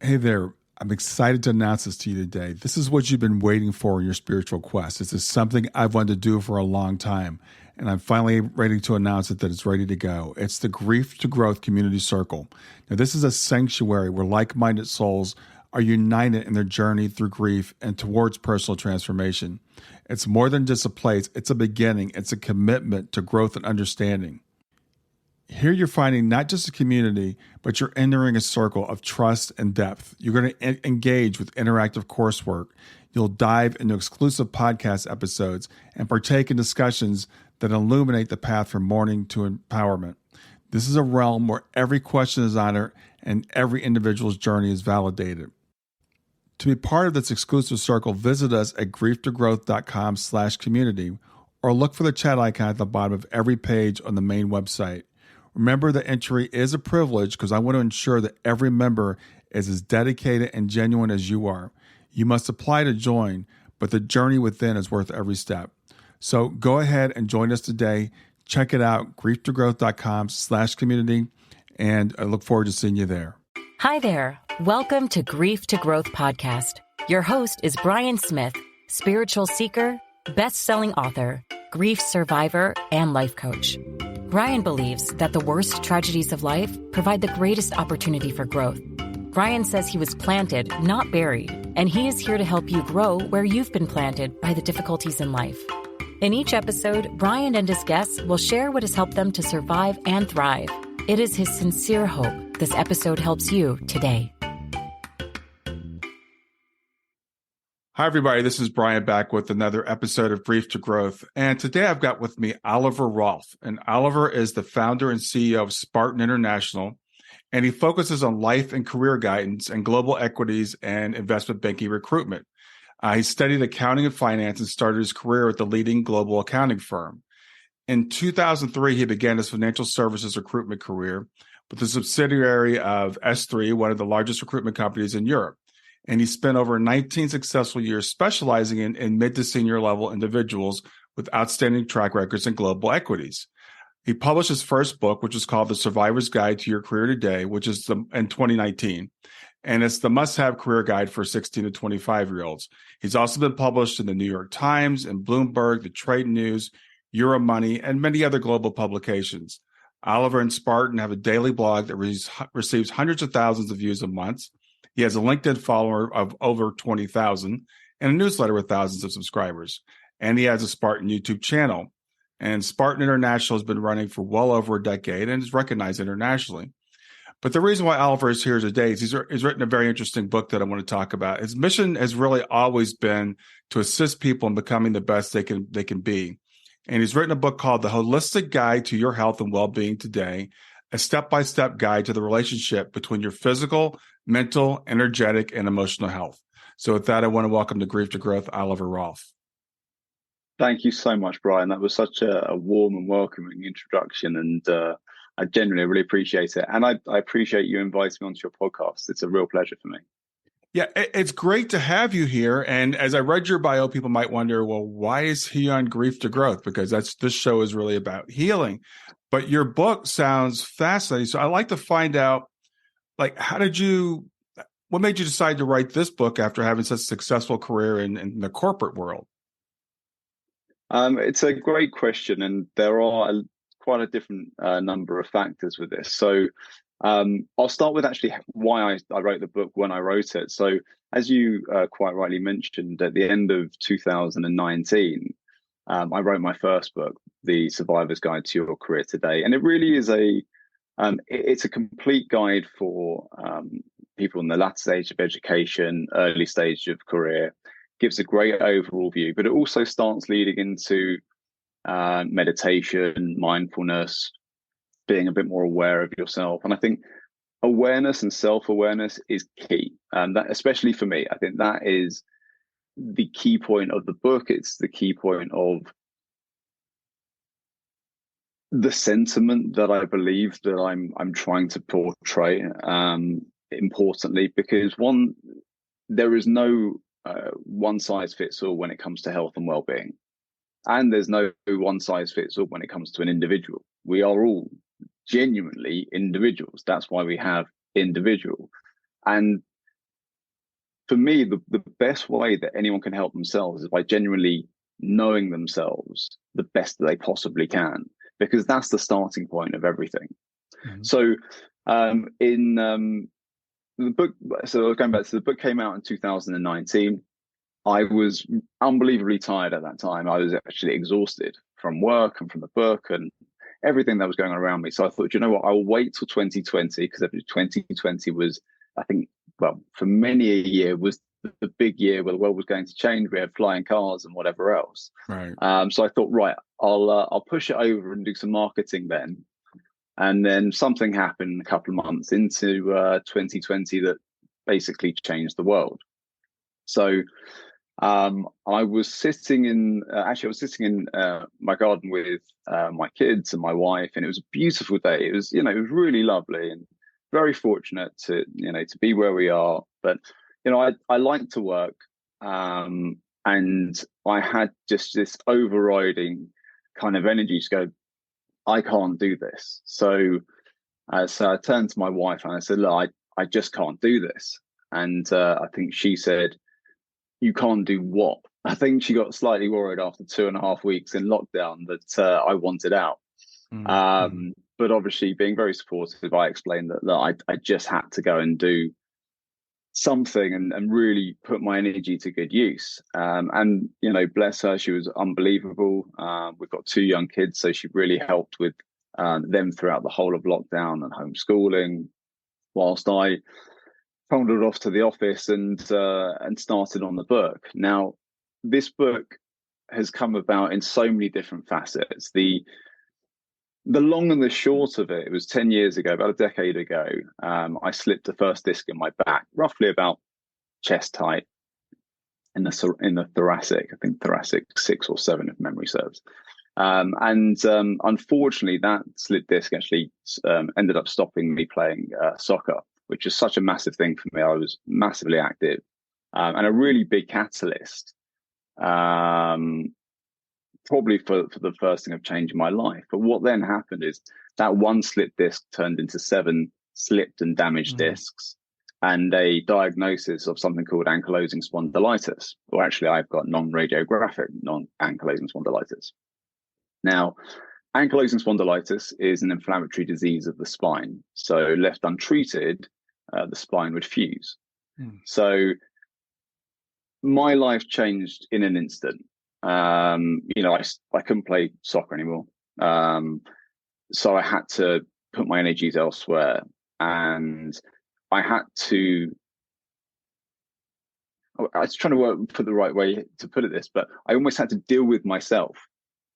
Hey there. I'm excited to announce this to you today. This is what you've been waiting for in your spiritual quest. This is something I've wanted to do for a long time, and I'm finally ready to announce it that it's ready to go. It's the Grief to Growth Community Circle. Now, this is a sanctuary where like-minded souls are united in their journey through grief and towards personal transformation. It's more than just a place. It's a beginning. It's a commitment to growth and understanding. Here you're finding not just a community, but you're entering a circle of trust and depth. You're going to engage with interactive coursework. You'll dive into exclusive podcast episodes and partake in discussions that illuminate the path from mourning to empowerment. This is a realm where every question is honored and every individual's journey is validated. To be part of this exclusive circle, visit us at grieftogrowth.com/community or look for the chat icon at the bottom of every page on the main website. Remember that entry is a privilege because I want to ensure that every member is as dedicated and genuine as you are. You must apply to join, but the journey within is worth every step. So go ahead and join us today. Check it out, grieftogrowth.com/community, and I look forward to seeing you there. Hi there. Welcome to Grief to Growth podcast. Your host is Brian Smith, spiritual seeker, best-selling author, grief survivor, and life coach. Brian believes that the worst tragedies of life provide the greatest opportunity for growth. Brian says he was planted, not buried, and he is here to help you grow where you've been planted by the difficulties in life. In each episode, Brian and his guests will share what has helped them to survive and thrive. It is his sincere hope this episode helps you today. Hi, everybody. This is Brian back with another episode of Grief to Growth. And today I've got with me Oliver Rolfe. And Oliver is the founder and CEO of Spartan International. And he focuses on life and career guidance and global equities and investment banking recruitment. He studied accounting and finance and started his career at the leading global accounting firm. In 2003, he began his financial services recruitment career with a subsidiary of S3, one of the largest recruitment companies in Europe. And he spent over 19 successful years specializing in mid to senior level individuals with outstanding track records in global equities. He published his first book, which is called The Survivor's Guide to Your Career Today, which is in 2019. And it's the must-have career guide for 16 to 25-year-olds. He's also been published in the New York Times and Bloomberg, the Trade News, Euromoney, and many other global publications. Oliver and Spartan have a daily blog that receives hundreds of thousands of views a month. He has a LinkedIn follower of over 20,000 and a newsletter with thousands of subscribers. And he has a Spartan YouTube channel. And Spartan International has been running for well over a decade and is recognized internationally. But the reason why Oliver is here today is he's written a very interesting book that I want to talk about. His mission has really always been to assist people in becoming the best they can be. And he's written a book called The Holistic Guide to Your Health and Well-Being Today, a step-by-step guide to the relationship between your physical, mental, energetic, and emotional health. So with that, I want to welcome to Grief to Growth, Oliver Rolfe. Thank you so much, Brian. That was such a warm and welcoming introduction, and I genuinely really appreciate it. And I appreciate you inviting me onto your podcast. It's a real pleasure for me. Yeah, it's great to have you here. And as I read your bio, people might wonder, well, why is he on Grief to Growth? Because this show is really about healing. But your book sounds fascinating. So I'd like to find out, what made you decide to write this book after having such a successful career in the corporate world? It's a great question, and there are quite a different number of factors with this. So I'll start with actually why I wrote the book when I wrote it. So as you quite rightly mentioned, at the end of 2019, I wrote my first book, The Survivor's Guide to Your Career Today. And it really is it's a complete guide for people in the latter stage of education, early stage of career, gives a great overall view, but it also starts leading into meditation, mindfulness, being a bit more aware of yourself. And I think awareness and self-awareness is key. That, especially for me, I think that is the key point of the book. It's the key point of the sentiment that I believe that I'm trying to portray, importantly, because there is no one size fits all when it comes to health and well-being. And there's no one size fits all when it comes to an individual. We are all genuinely individuals. That's why we have individual. And for me, the best way that anyone can help themselves is by genuinely knowing themselves the best that they possibly can, because that's the starting point of everything. Mm-hmm. So in the book, so going back to the book came out in 2019. I was unbelievably tired at that time. I was actually exhausted from work and from the book and everything that was going on around me. So I thought, you know what, I'll wait till 2020, because 2020 was, I think, well, for many a year was the big year where the world was going to change. We had flying cars and whatever else. Right. So I thought, right, I'll push it over and do some marketing then. And then something happened a couple of months into 2020 that basically changed the world. So I was sitting in my garden with my kids and my wife, and it was a beautiful day. It was, it was really lovely, and very fortunate to be where we are. But I like to work, and I had just this overriding kind of energy to go, I can't do this. So I turned to my wife and I said, look, I just can't do this. And I think she said, you can't do what? I think she got slightly worried after 2.5 weeks in lockdown that I wanted out. Mm-hmm. But obviously, being very supportive, I explained that I just had to go and do something and really put my energy to good use. And bless her, she was unbelievable. We've got 2 young kids, so she really helped with them throughout the whole of lockdown and homeschooling, whilst I wandered off to the office and started on the book. Now, this book has come about in so many different facets. The long and the short of it was 10 years ago, about a decade ago. I slipped the first disc in my back, roughly about chest height, in the thoracic. I think thoracic 6 or 7, if memory serves. Unfortunately, that slip disc actually ended up stopping me playing soccer, which is such a massive thing for me. I was massively active, and a really big catalyst, probably for the first thing of changing my life. But what then happened is that one slip disc turned into 7 slipped and damaged discs, and a diagnosis of something called ankylosing spondylitis. Or actually, I've got non-radiographic non-ankylosing spondylitis. Now, ankylosing spondylitis is an inflammatory disease of the spine. So left untreated, the spine would fuse. So my life changed in an instant. I couldn't play soccer anymore. So I had to put my energies elsewhere, and I was trying to put the right way to put it this, but I almost had to deal with myself.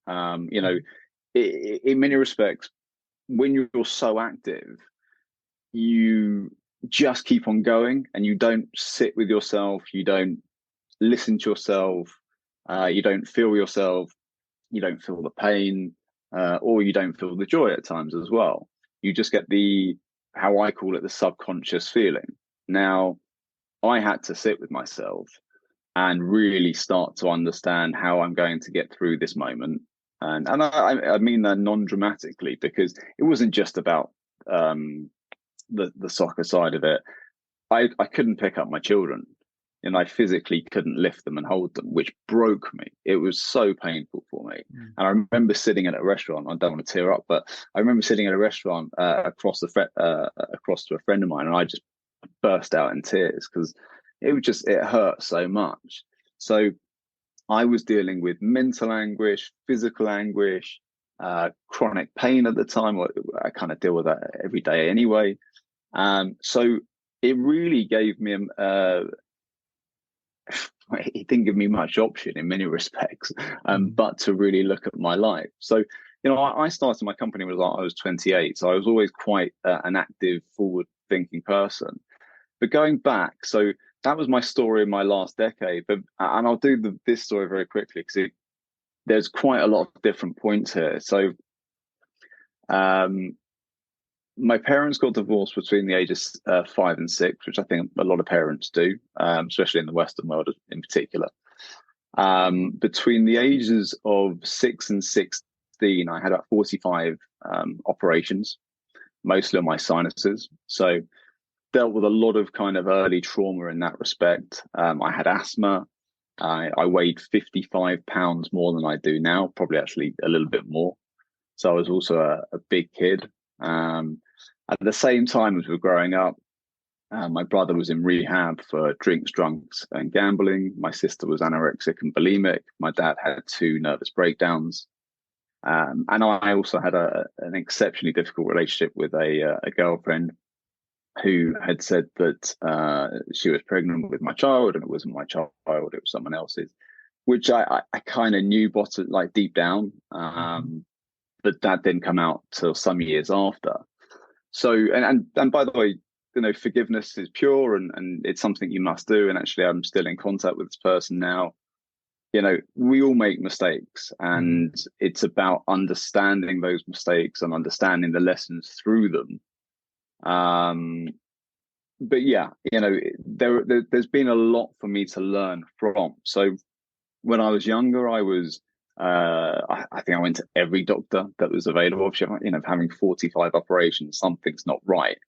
In many respects, when you're so active, you just keep on going, and you don't sit with yourself, you don't listen to yourself, you don't feel yourself, you don't feel the pain, or you don't feel the joy at times as well. You just get how I call it, the subconscious feeling. Now, I had to sit with myself and really start to understand how I'm going to get through this moment. And I mean that non-dramatically, because it wasn't just about the soccer side of it. I couldn't pick up my children, and I physically couldn't lift them and hold them, which broke me. It was so painful for me. And I remember sitting at a restaurant. I don't want to tear up, but I remember sitting at a restaurant across to a friend of mine, and I just burst out in tears because it hurt so much. So I was dealing with mental anguish, physical anguish, chronic pain at the time. I kind of deal with that every day anyway. So it really gave me it didn't give me much option in many respects, but to really look at my life. So, I started my company when I was 28. So I was always quite an active, forward-thinking person. But going back, so that was my story in my last decade. And I'll do this story very quickly because there's quite a lot of different points here. So, my parents got divorced between the ages 5 and 6, which I think a lot of parents do, especially in the Western world in particular. Between the ages of 6 and 16, I had about 45 operations, mostly on my sinuses. So dealt with a lot of kind of early trauma in that respect. I had asthma. I weighed 55 pounds more than I do now, probably actually a little bit more. So I was also a big kid. At the same time as we were growing up, my brother was in rehab for drinks, drunks, and gambling. My sister was anorexic and bulimic. My dad had 2 nervous breakdowns. And I also had an exceptionally difficult relationship with a girlfriend who had said that she was pregnant with my child, and it wasn't my child, it was someone else's, which I kind of knew like deep down. But that didn't come out till some years after. So, and by the way, forgiveness is pure, and it's something you must do. And actually, I'm still in contact with this person now. We all make mistakes, and it's about understanding those mistakes and understanding the lessons through them. But yeah, there's been a lot for me to learn from. So when I was younger, I was, I think I went to every doctor that was available. Having 45 operations, something's not right.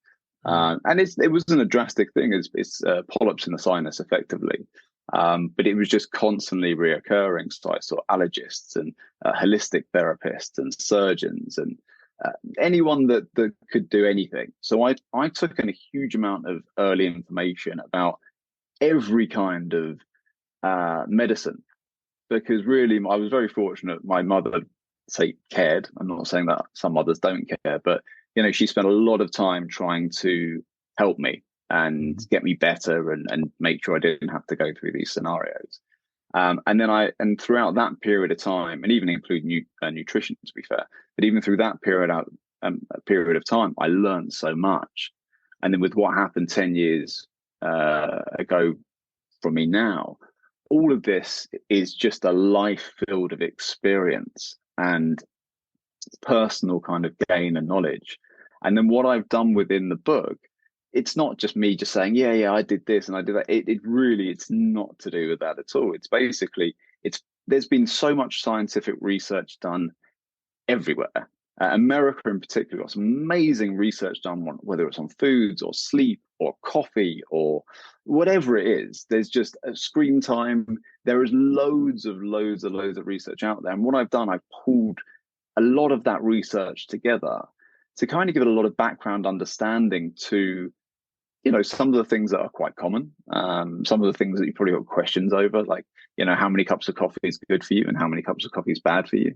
And it wasn't a drastic thing. It's polyps in the sinus, effectively. But it was just constantly reoccurring. So I saw allergists and holistic therapists and surgeons and anyone that could do anything. So I took in a huge amount of early information about every kind of medicine, because really I was very fortunate. My mother, cared. I'm not saying that some mothers don't care, but she spent a lot of time trying to help me and get me better and make sure I didn't have to go through these scenarios. And throughout that period of time, and even including nutrition, to be fair, but even through that period of time, I learned so much. And then with what happened 10 years ago from me now, all of this is just a life filled of experience and personal kind of gain and knowledge. And then what I've done within the book, it's not just me just saying, yeah, I did this and I did that. It's not to do with that at all. It's basically, there's been so much scientific research done everywhere. America in particular got some amazing research done, whether it's on foods or sleep or coffee or whatever it is. There's just a screen time. There is loads of research out there. And what I've done, I've pulled a lot of that research together to kind of give it a lot of background understanding to, some of the things that are quite common, some of the things that you probably got questions over, like, how many cups of coffee is good for you and how many cups of coffee is bad for you.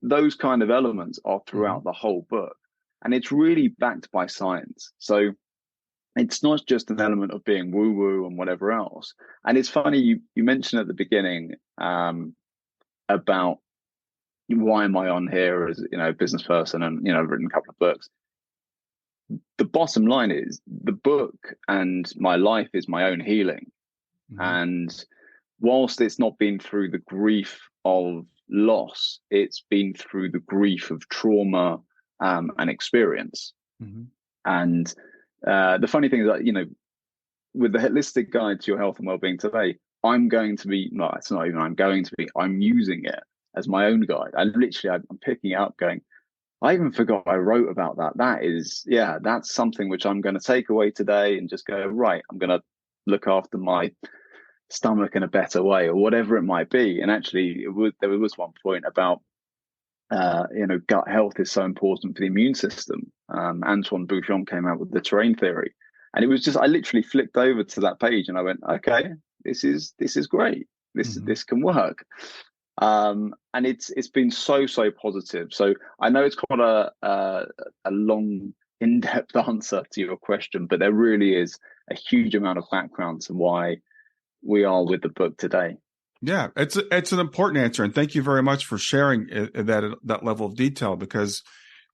Those kind of elements are throughout the whole book, and it's really backed by science. So it's not just an element of being woo-woo and whatever else. And it's funny, you mentioned at the beginning about why am I on here as a business person, and I've written a couple of books. The bottom line is the book and my life is my own healing. And whilst it's not been through the grief of loss, it's been through the grief of trauma and experience. And the funny thing is that, with the holistic guide to your health and well-being today, I'm using it as my own guide. I'm picking it up going, I even forgot I wrote about that. That's something which I'm going to take away today and just go, right, I'm going to look after my stomach in a better way, or whatever it might be. And actually there was one point about gut health is so important for the immune system. Antoine Bouchon came out with the Tran theory, and it was just, I literally flicked over to that page and I went, okay, this is great, this can work. And it's been so positive. So I know it's quite a long, in-depth answer to your question, but there really is a huge amount of background to why we are with the book today. Yeah, it's an important answer, and thank you very much for sharing that level of detail, because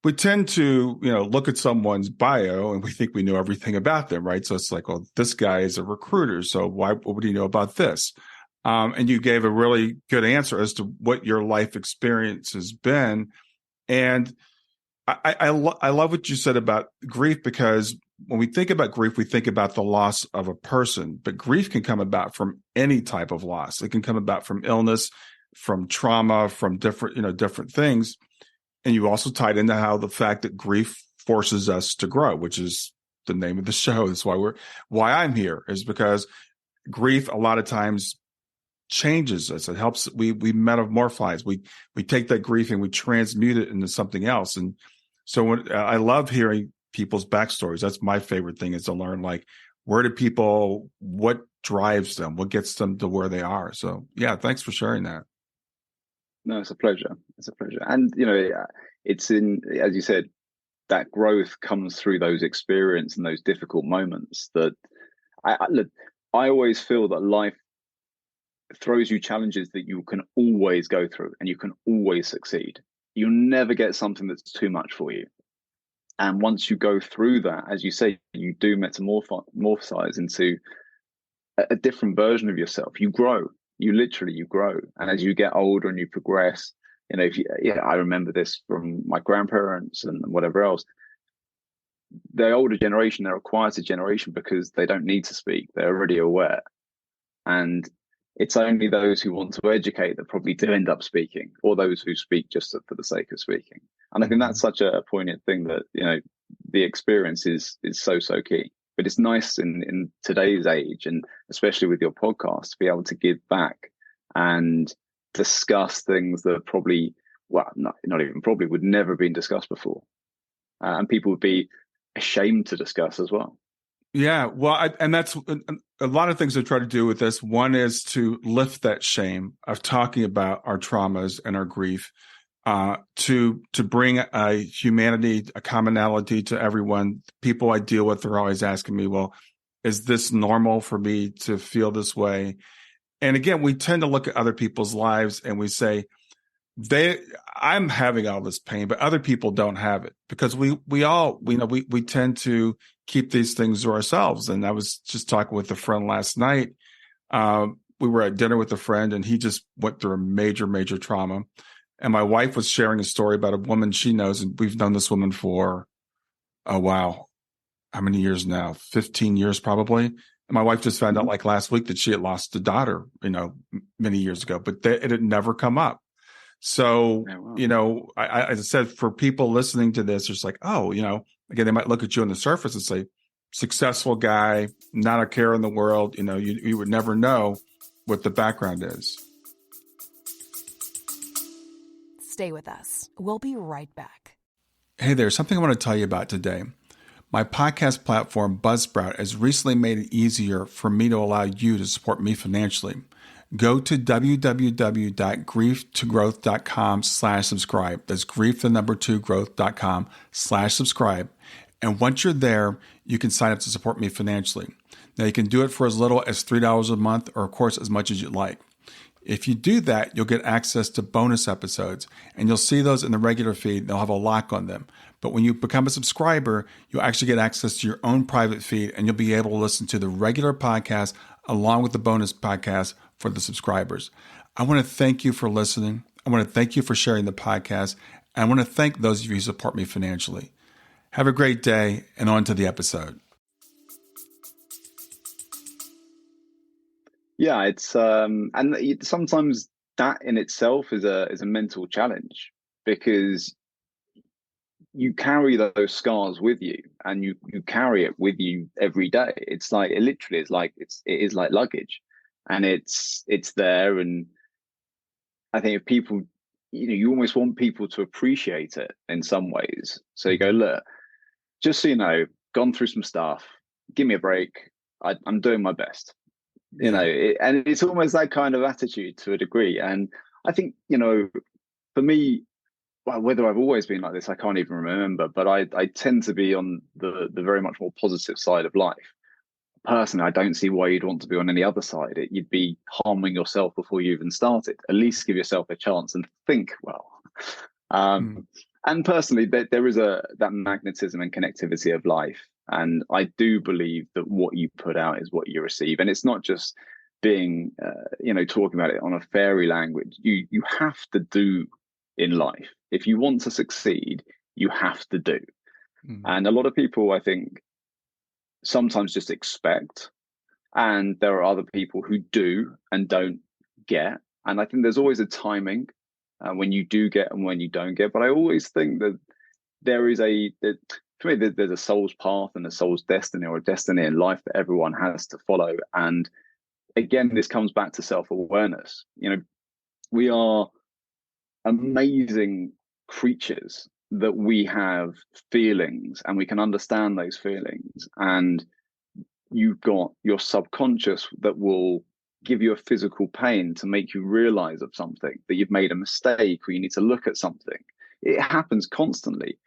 we tend to look at someone's bio and we think we know everything about them, right? So it's like, well, this guy is a recruiter, so what do you know about this? And you gave a really good answer as to what your life experience has been, and I love what you said about grief, because when we think about grief, we think about the loss of a person, but grief can come about from any type of loss. It can come about from illness, from trauma, from different things. And you also tied into how the fact that grief forces us to grow, which is the name of the show. That's why I'm here, is because grief a lot of times changes us. It helps. We metamorphose. We take that grief and we transmute it into something else. And so I love hearing people's backstories. That's my favorite thing, is to learn, like, what drives them, what gets them to where they are. So yeah, thanks for sharing that. No, it's a pleasure. It's a pleasure. And, it's as you said, that growth comes through those experience and those difficult moments that look, I always feel that life throws you challenges that you can always go through and you can always succeed. You'll never get something that's too much for you. And once you go through that, as you say, you do metamorphosize into a different version of yourself. You grow. You grow. And as you get older and you progress, I remember this from my grandparents and whatever else. The older generation, they're a quieter generation because they don't need to speak. They're already aware. And it's only those who want to educate that probably do end up speaking, or those who speak just for the sake of speaking. And I think that's such a poignant thing, that, the experience is so key. But it's nice in today's age, and especially with your podcast, to be able to give back and discuss things that probably, well, not even probably, would never have been discussed before. And people would be ashamed to discuss as well. Yeah, well, and that's a lot of things I try to do with this. One is to lift that shame of talking about our traumas and our grief, to bring a humanity, a commonality to everyone. People I deal with are always asking me, well, is this normal for me to feel this way? And again, we tend to look at other people's lives and we say, I'm having all this pain, but other people don't have it, because we tend to keep these things to ourselves. And I was just talking with a friend last night. We were at dinner with a friend, and he just went through a major trauma. And my wife was sharing a story about a woman she knows, and we've known this woman for, oh wow, how many years now? 15 years probably. And my wife just found out like last week that she had lost a daughter, many years ago, but it had never come up. So, as I said, for people listening to this, it's like, oh, again, they might look at you on the surface and say, successful guy, not a care in the world. You would never know what the background is. Stay with us. We'll be right back. Hey there, something I want to tell you about today. My podcast platform, Buzzsprout, has recently made it easier for me to allow you to support me financially. Go to www.grieftogrowth.com/subscribe. That's grief2growth.com/subscribe. And once you're there, you can sign up to support me financially. Now, you can do it for as little as $3 a month, or of course, as much as you'd like. If you do that, you'll get access to bonus episodes, and you'll see those in the regular feed. They'll have a lock on them. But when you become a subscriber, you'll actually get access to your own private feed, and you'll be able to listen to the regular podcast along with the bonus podcast for the subscribers. I want to thank you for listening. I want to thank you for sharing the podcast. And I want to thank those of you who support me financially. Have a great day, and on to the episode. Yeah, it's and sometimes that in itself is a mental challenge, because you carry those scars with you, and you carry it with you every day. It's like, it literally is like, it is like luggage, and it's there. And I think if people, you almost want people to appreciate it in some ways. So you go, look, just so you know, gone through some stuff, give me a break. I'm doing my best. And it's almost that kind of attitude to a degree. And I think, for me, well, whether I've always been like this, I can't even remember, but I tend to be on the very much more positive side of life. Personally, I don't see why you'd want to be on any other side. You'd be harming yourself before you even started. At least give yourself a chance and think well. And personally, there is that magnetism and connectivity of life. And I do believe that what you put out is what you receive. And it's not just being, talking about it on a fairy language. You have to do in life. If you want to succeed, you have to do. And a lot of people, I think, sometimes just expect. And there are other people who do and don't get. And I think there's always a timing when you do get and when you don't get. But I always think that there is to me, there's a soul's path and a soul's destiny, or a destiny in life that everyone has to follow. And again, this comes back to self-awareness. We are amazing creatures, that we have feelings and we can understand those feelings. And you've got your subconscious that will give you a physical pain to make you realize of something, that you've made a mistake, or you need to look at something. It happens constantly.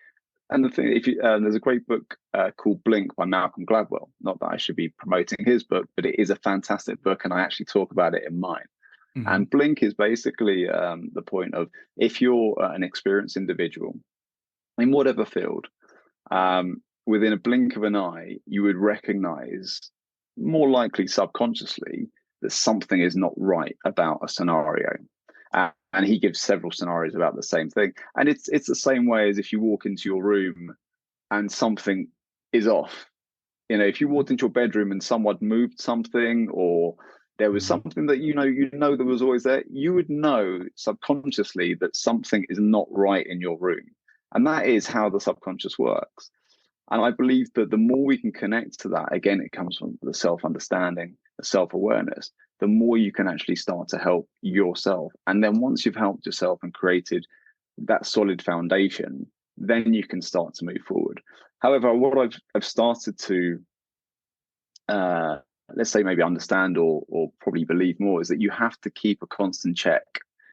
And the thing, there's a great book called Blink by Malcolm Gladwell. Not that I should be promoting his book, but it is a fantastic book, and I actually talk about it in mine. Mm-hmm. And Blink is basically the point of, if you're an experienced individual in whatever field, within a blink of an eye, you would recognize, more likely subconsciously, that something is not right about a scenario. And he gives several scenarios about the same thing. And it's the same way as if you walk into your room and something is off. If you walked into your bedroom and someone moved something, or there was something that that was always there, you would know subconsciously that something is not right in your room. And that is how the subconscious works. And I believe that the more we can connect to that, again, it comes from the self-understanding, the self-awareness, the more you can actually start to help yourself. And then once you've helped yourself and created that solid foundation, then you can start to move forward. However, what I've started to, let's say, maybe understand or probably believe more, is that you have to keep a constant check.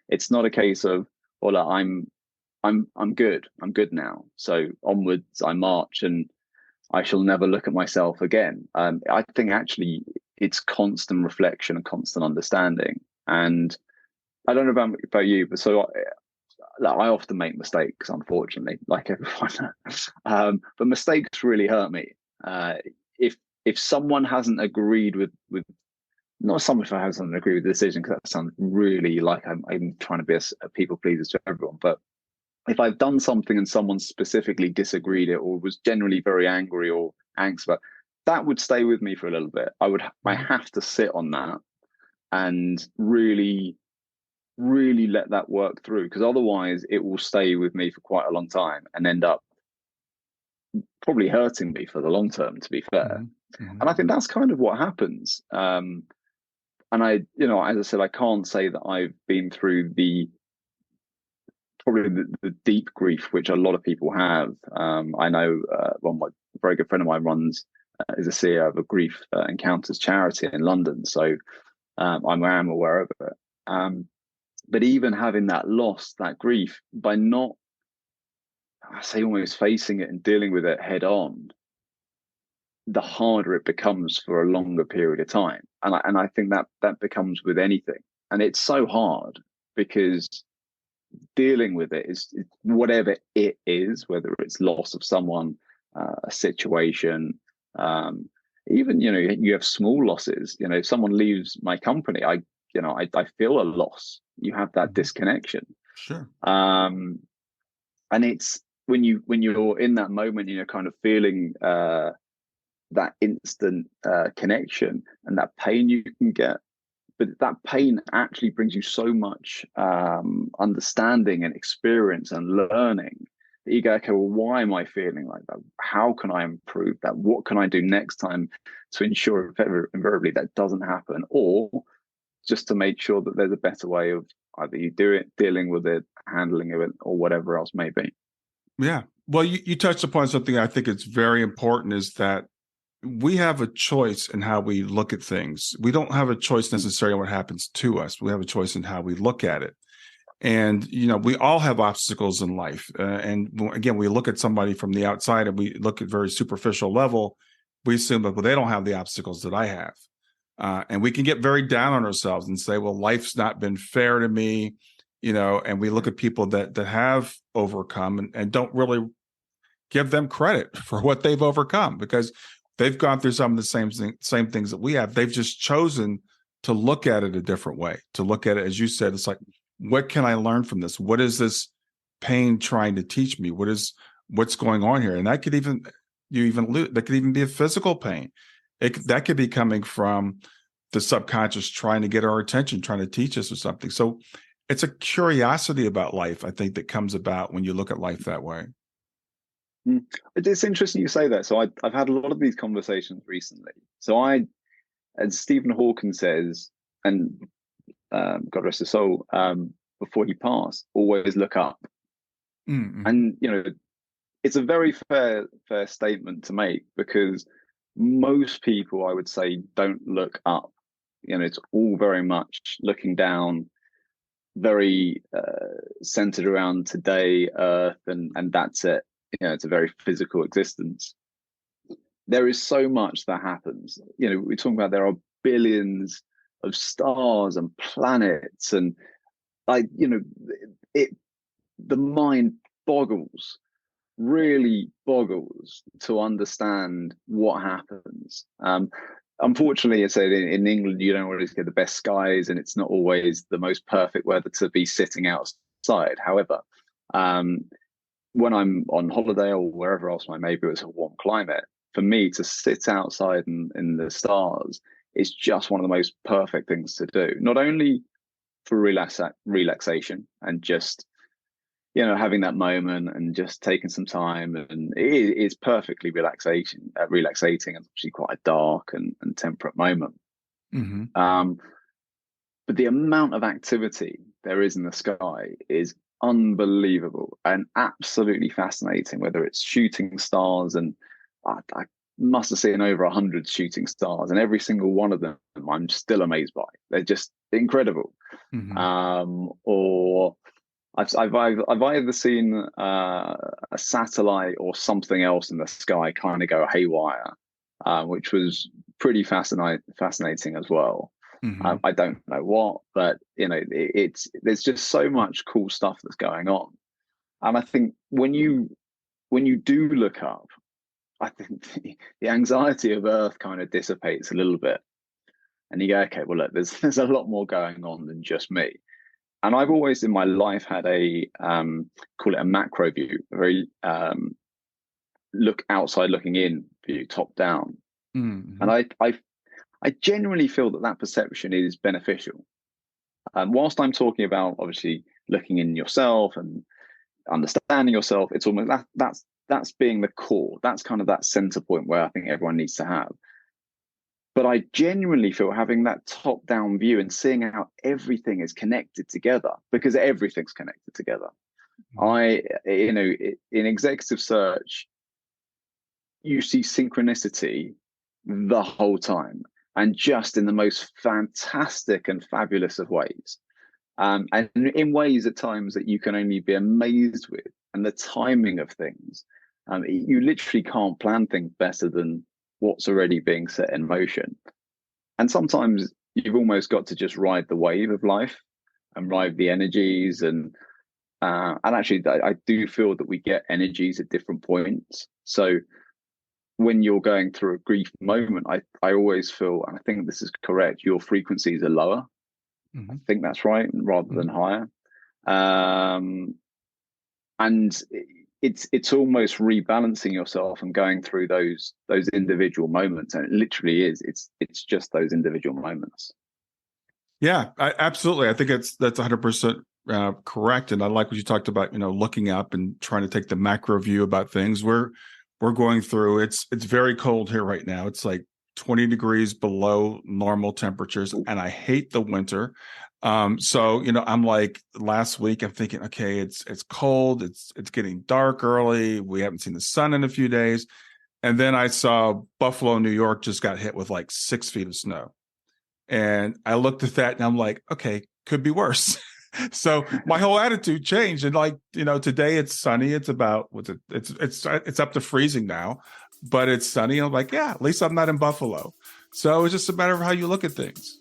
It's not a case of, well, I'm good. I'm good now. So onwards I march, and I shall never look at myself again. I think actually it's constant reflection and constant understanding. And I don't know about you, but so I often make mistakes, unfortunately, like everyone. But mistakes really hurt me. If someone hasn't agreed with not someone who hasn't agreed with the decision, because that sounds really like I'm trying to be a people pleaser to everyone, but if I've done something and someone specifically disagreed it, or was generally very angry or anxious about, that would stay with me for a little bit. I have to sit on that and really, really let that work through, because otherwise it will stay with me for quite a long time and end up probably hurting me for the long term, to be fair. Mm-hmm. And I think that's kind of what happens. And I, as I said, I can't say that I've been through probably the deep grief, which a lot of people have. I know my very good friend of mine is a CEO of a grief encounters charity in London, so I'm aware of it. But even having that loss, that grief, by not, I say, almost facing it and dealing with it head on, the harder it becomes for a longer period of time. And I think that becomes with anything, and it's so hard because dealing with it is whatever it is, whether it's loss of someone, a situation, even you have small losses. If someone leaves my company, I feel a loss. You have that disconnection. Sure. And it's when you're in that moment, kind of feeling that instant connection and that pain you can get. But that pain actually brings you so much understanding and experience and learning that you go, okay, well, why am I feeling like that? How can I improve that? What can I do next time to ensure invariably that doesn't happen? Or just to make sure that there's a better way of either you do it, dealing with it, handling it, or whatever else may be. Yeah. Well, you touched upon something I think it's very important, is that we have a choice in how we look at things. We don't have a choice necessarily on what happens to us. We have a choice in how we look at it. And, we all have obstacles in life. And again, we look at somebody from the outside and we look at very superficial level. We assume that, well, they don't have the obstacles that I have. And we can get very down on ourselves and say, well, life's not been fair to me, and we look at people that have overcome and don't really give them credit for what they've overcome, because they've gone through some of the same things that we have. They've just chosen to look at it a different way, to look at it, as you said, it's like, what can I learn from this? What is this pain trying to teach me? What's going on here? And that could even be a physical pain. That could be coming from the subconscious trying to get our attention, trying to teach us or something. So it's a curiosity about life, I think, that comes about when you look at life that way. Mm. It's interesting you say that. So I've had a lot of these conversations recently. As Stephen Hawking says, and God rest his soul, before he passed, always look up. Mm-hmm. And it's a very fair statement to make, because most people, I would say, don't look up. It's all very much looking down, very centered around today, Earth, and that's it. It's a very physical existence. There is so much that happens. We're talking about there are billions of stars and planets, and it the mind boggles, really boggles, to understand what happens. Unfortunately, I said in England, you don't always get the best skies, and it's not always the most perfect weather to be sitting outside. However, when I'm on holiday or wherever else, maybe it's a warm climate, for me to sit outside in the stars is just one of the most perfect things to do. Not only for relaxation and just having that moment and just taking some time, and it is perfectly relaxating, and actually quite a dark and temperate moment. Mm-hmm. But the amount of activity there is in the sky is unbelievable and absolutely fascinating. Whether it's shooting stars, and I must have seen over 100 shooting stars, and every single one of them I'm still amazed by. They're just incredible. Mm-hmm. Or I've either seen a satellite or something else in the sky kind of go haywire, which was pretty fascinating as well. Mm-hmm. I don't know what, but there's just so much cool stuff that's going on, and I think when you do look up, I think the anxiety of Earth kind of dissipates a little bit, and you go, okay, well, look, there's a lot more going on than just me. And I've always in my life had a call it a macro view, a very look outside, looking in view, top down. Mm-hmm. And I genuinely feel that perception is beneficial. Whilst I'm talking about obviously looking in yourself and understanding yourself, it's almost that's being the core. That's kind of that center point where I think everyone needs to have. But I genuinely feel having that top-down view and seeing how everything is connected together, because everything's connected together. In executive search, you see synchronicity the whole time, and just in the most fantastic and fabulous of ways. And in ways at times that you can only be amazed with, and the timing of things. You literally can't plan things better than what's already being set in motion. And sometimes you've almost got to just ride the wave of life and ride the energies. And actually, I do feel that we get energies at different points. So when you're going through a grief moment, I always feel, and I think this is correct, your frequencies are lower. Mm-hmm. I think that's right, rather than higher. And it's almost rebalancing yourself and going through those individual moments, and it literally is. It's just those individual moments. Yeah, absolutely. I think that's 100% correct. And I like what you talked about. Looking up and trying to take the macro view about things. We're going through. It's very cold here right now. It's like 20 degrees below normal temperatures, and I hate the winter. So I'm like, last week I'm thinking, okay, it's cold, it's getting dark early, we haven't seen the sun in a few days, and then I saw Buffalo, New York just got hit with like 6 feet of snow, and I looked at that and I'm like, okay, could be worse. So my whole attitude changed, and today it's sunny. It's about it's up to freezing now, but it's sunny. I'm like, yeah, at least I'm not in Buffalo. So it's just a matter of how you look at things.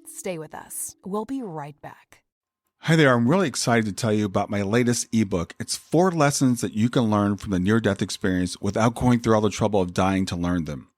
Stay with us. We'll be right back. Hi there. I'm really excited to tell you about my latest ebook. It's 4 lessons that you can learn from the near-death experience without going through all the trouble of dying to learn them.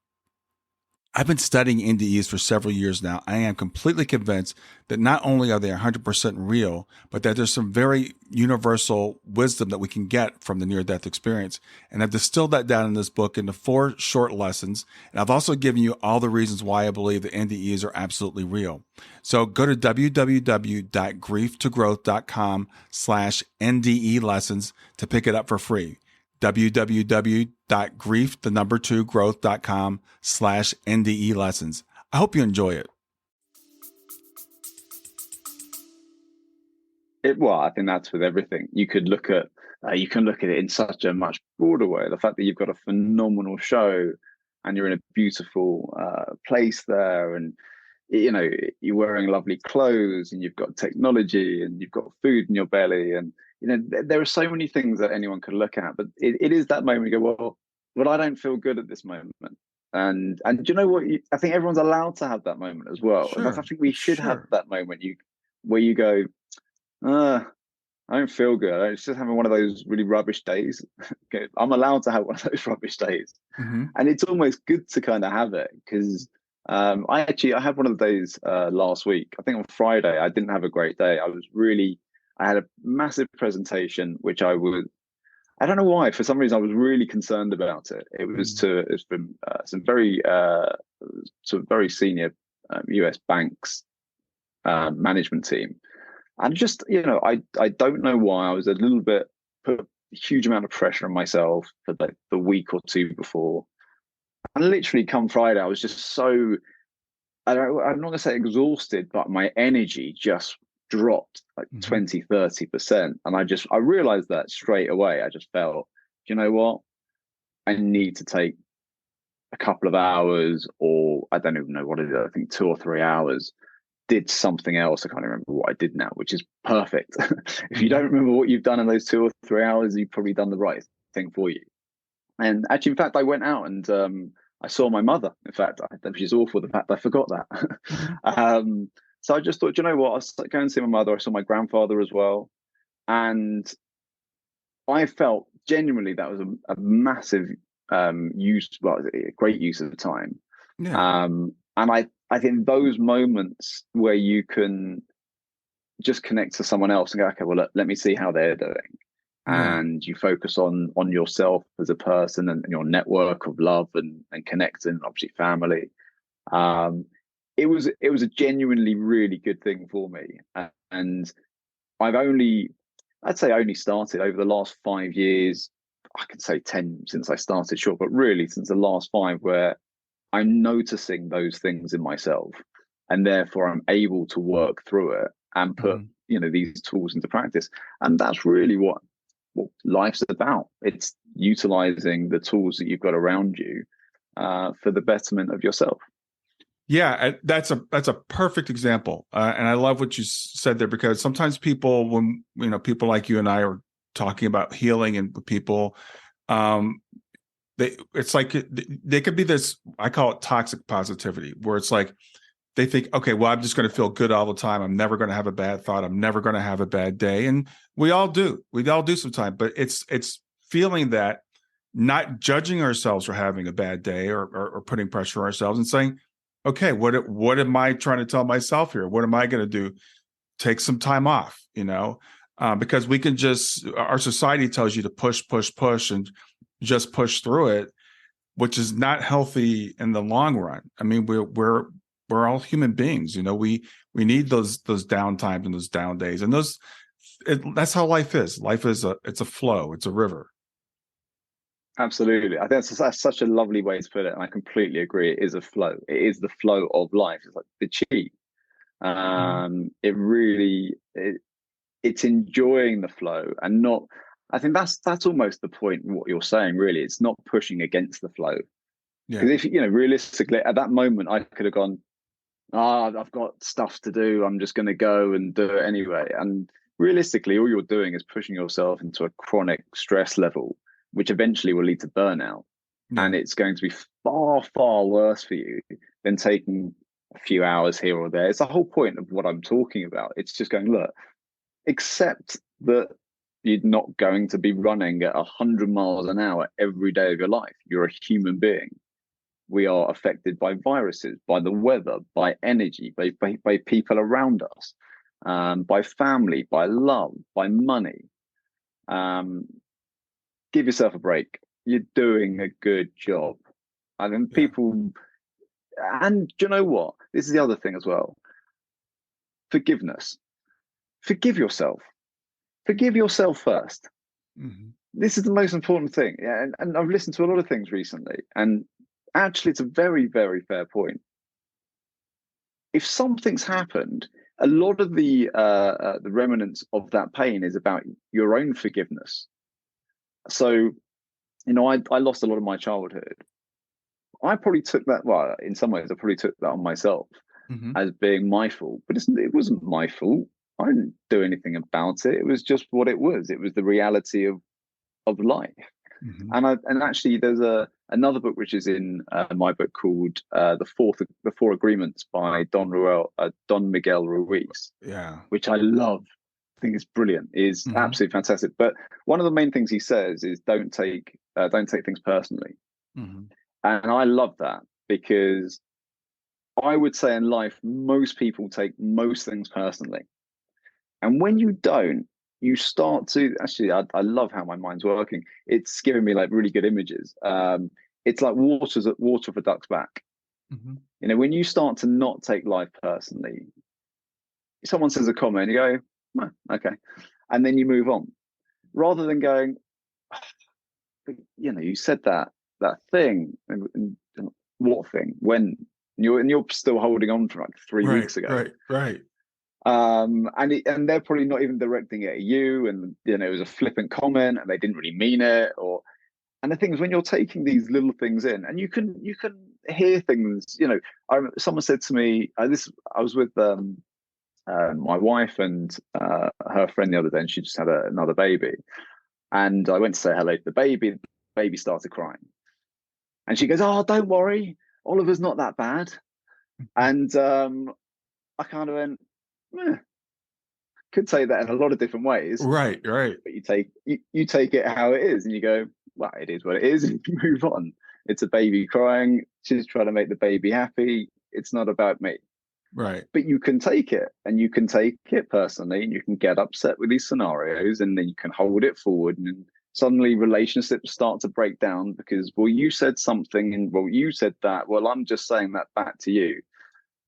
I've been studying NDEs for several years now. I am completely convinced that not only are they 100% real, but that there's some very universal wisdom that we can get from the near-death experience. And I've distilled that down in this book into 4 short lessons. And I've also given you all the reasons why I believe that NDEs are absolutely real. So go to www.grieftogrowth.com/NDE lessons to pick it up for free. www.griefthe2growth.com/NDE lessons. I hope you enjoy it. Well, I think that's with everything. You can look at it in such a much broader way. The fact that you've got a phenomenal show and you're in a beautiful place there, and you're wearing lovely clothes, and you've got technology, and you've got food in your belly, and there are so many things that anyone could look at. But it is that moment you go, well, I don't feel good at this moment. And do you know what? I think everyone's allowed to have that moment as well. Sure, and I think we should have that moment where you go, I don't feel good. It's just having one of those really rubbish days. Okay, I'm allowed to have one of those rubbish days. Mm-hmm. And it's almost good to kind of have it, because I had one of the days last week. I think on Friday, I didn't have a great day. I had a massive presentation, which I don't know why, for some reason I was really concerned about it. It's been some very sort of very senior US banks management team. And just, I don't know why I was a little bit, put a huge amount of pressure on myself for the week or two before. And literally come Friday, I was just so, I'm not going to say exhausted, but my energy just dropped like 20-30%. And I realized that straight away. I just felt, you know what? I need to take a couple of hours, or I don't even know what it is. I think 2 or 3 hours, did something else. I can't remember what I did now, which is perfect. If you don't remember what you've done in those 2 or 3 hours, you've probably done the right thing for you. And actually, in fact, I went out and I saw my mother. In fact, which is awful, the fact I forgot that. So I just thought, you know what, I'll go and see my mother. I saw my grandfather as well. And I felt genuinely that was a massive a great use of time. Yeah. And I think those moments where you can just connect to someone else and go, okay, well, let me see how they're doing. Yeah. And you focus on yourself as a person and your network of love and connecting, obviously family. It was a genuinely really good thing for me. And I'd say only started over the last 5 years. I could say 10 since I started, sure, but really since the last 5, where I'm noticing those things in myself, and therefore I'm able to work through it and put these tools into practice. And that's really what life's about. It's utilizing the tools that you've got around you for the betterment of yourself. Yeah, that's a perfect example, and I love what you said there, because sometimes people, when people like you and I are talking about healing and with people, it's like they could be this, I call it toxic positivity, where it's like they think, okay, well, I'm just going to feel good all the time. I'm never going to have a bad thought. I'm never going to have a bad day. And we all do sometimes, but it's feeling that, not judging ourselves for having a bad day or putting pressure on ourselves, and saying, okay, what am I trying to tell myself here? What am I going to do? Take some time off, because we can our society tells you to push, and just push through it, which is not healthy in the long run. I mean, we're all human beings, we need those down times and those down days, and that's how life is. Life is it's a flow, it's a river. Absolutely. I think that's such a lovely way to put it. And I completely agree. It is a flow. It is the flow of life. It's like the chi. It really, it's enjoying the flow and not, I think that's almost the point in what you're saying, really. It's not pushing against the flow. Because if, realistically, at that moment, I could have gone, I've got stuff to do. I'm just going to go and do it anyway. And realistically, all you're doing is pushing yourself into a chronic stress level, which eventually will lead to burnout. Yeah. And it's going to be far, far worse for you than taking a few hours here or there. It's the whole point of what I'm talking about. It's just going, look, accept that you're not going to be running at 100 miles an hour every day of your life. You're a human being. We are affected by viruses, by the weather, by energy, by people around us, by family, by love, by money. Give yourself a break. You're doing a good job. I mean, Yeah. people, and do you know what? This is the other thing as well. Forgiveness. Forgive yourself. Forgive yourself first. Mm-hmm. This is the most important thing. Yeah, and I've listened to a lot of things recently, and actually, it's a very, very fair point. If something's happened, a lot of the remnants of that pain is about your own forgiveness. So, I lost a lot of my childhood. I probably took that. Well, in some ways, I probably took that on myself Mm-hmm. as being my fault, but it wasn't my fault. I didn't do anything about it. It was just what it was. It was the reality of life. Mm-hmm. And actually, there's another book which is in my book called the Four Agreements by Don Miguel Ruiz, Yeah. which I love. I think it's brilliant. Is Mm-hmm. absolutely fantastic. But one of the main things he says is don't take things personally, Mm-hmm. and I love that because I would say in life most people take most things personally, and when you don't, you start to actually. I love how my mind's working. It's giving me like really good images. It's like water for ducks back. Mm-hmm. When you start to not take life personally, someone says a comment, you go, oh, okay, and then you move on, rather than going, you said that thing, and what thing when you're still holding on from like 3 weeks ago. Right. And they're probably not even directing it at you, and it was a flippant comment, and they didn't really mean it. And the thing is, when you're taking these little things in, and you can hear things. Someone said to me, I was with my wife and her friend the other day, and she just had another baby, and I went to say hello to the baby. The baby started crying, and she goes, "Oh, don't worry, Oliver's not that bad." And I kind of went, eh, could say that in a lot of different ways, Right. but you take it how it is, and you go, well, it is what it is, and you move on. It's a baby crying. She's trying to make the baby happy. It's not about me. Right. But you can take it, and you can take it personally, and you can get upset with these scenarios, and then you can hold it forward, and then suddenly relationships start to break down because, well, you said something, and well, you said that. Well, I'm just saying that back to you.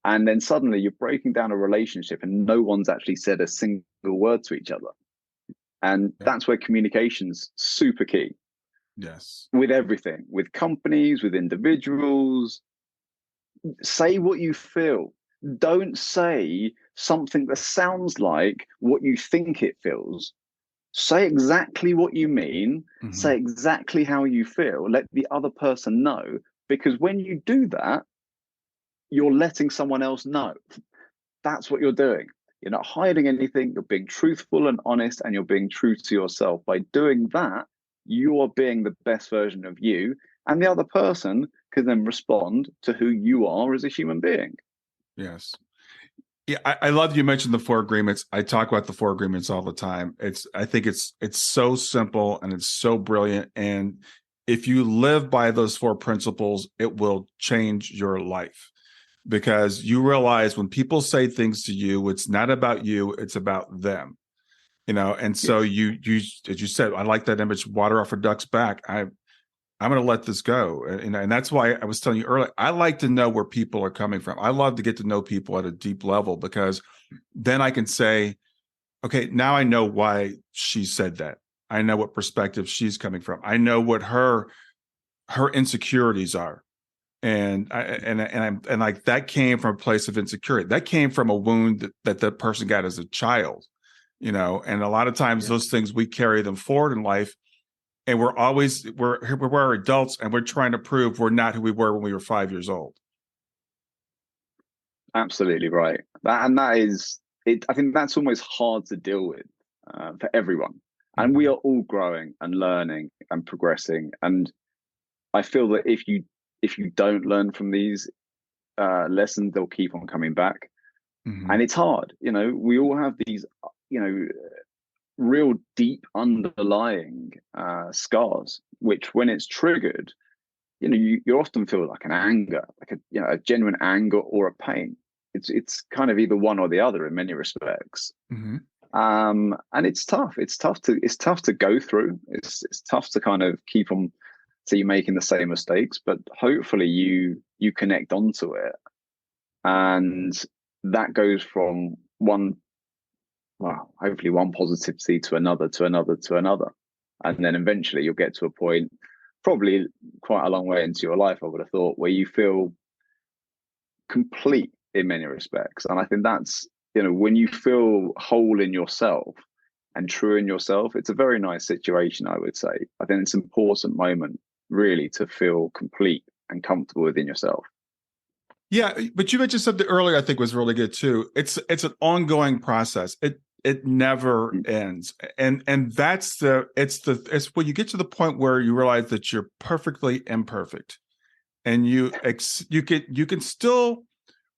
And then suddenly you're breaking down a relationship and no one's actually said a single word to each other. And Yeah. that's where communication's super key Yes. with everything, with companies, with individuals. Say what you feel. Don't say something that sounds like what you think it feels. Say exactly what you mean. Mm-hmm. Say exactly how you feel. Let the other person know. Because when you do that, you're letting someone else know. That's what you're doing. You're not hiding anything. You're being truthful and honest, and you're being true to yourself. By doing that, you are being the best version of you, and the other person can then respond to who you are as a human being. Yes. Yeah, I love you mentioned the four agreements. I talk about the four agreements all the time. I think it's so simple and it's so brilliant. And if you live by those four principles, it will change your life. Because you realize when people say things to you, it's not about you, it's about them. And so you as you said, I like that image, water off a duck's back. I'm going to let this go. And that's why I was telling you earlier, I like to know where people are coming from. I love to get to know people at a deep level because then I can say, okay, now I know why she said that. I know what perspective she's coming from. I know what her insecurities are. And like that came from a place of insecurity. That came from a wound that the person got as a child, and a lot of times those things we carry them forward in life, and we're adults and we're trying to prove we're not who we were when we were 5 years old. Absolutely right. That is it. I think that's almost hard to deal with for everyone. And we are all growing and learning and progressing. And I feel that if you don't learn from these lessons, they'll keep on coming back. Mm-hmm. And it's hard. We all have these, real deep underlying scars, which when it's triggered, you often feel like an anger, like a genuine anger or a pain. It's kind of either one or the other in many respects. Mm-hmm. And it's tough. It's tough to go through. It's tough to kind of keep on, so you're making the same mistakes, but hopefully you connect onto it, and that goes from hopefully one positivity to another, to another, to another, and then eventually you'll get to a point, probably quite a long way into your life, I would have thought, where you feel complete in many respects. And I think that's, when you feel whole in yourself and true in yourself, it's a very nice situation, I would say. I think it's an important moment, really, to feel complete and comfortable within yourself. Yeah, but you mentioned something earlier I think was really good too. It's an ongoing process. It never ends. And that's it's when you get to the point where you realize that you're perfectly imperfect, and you can still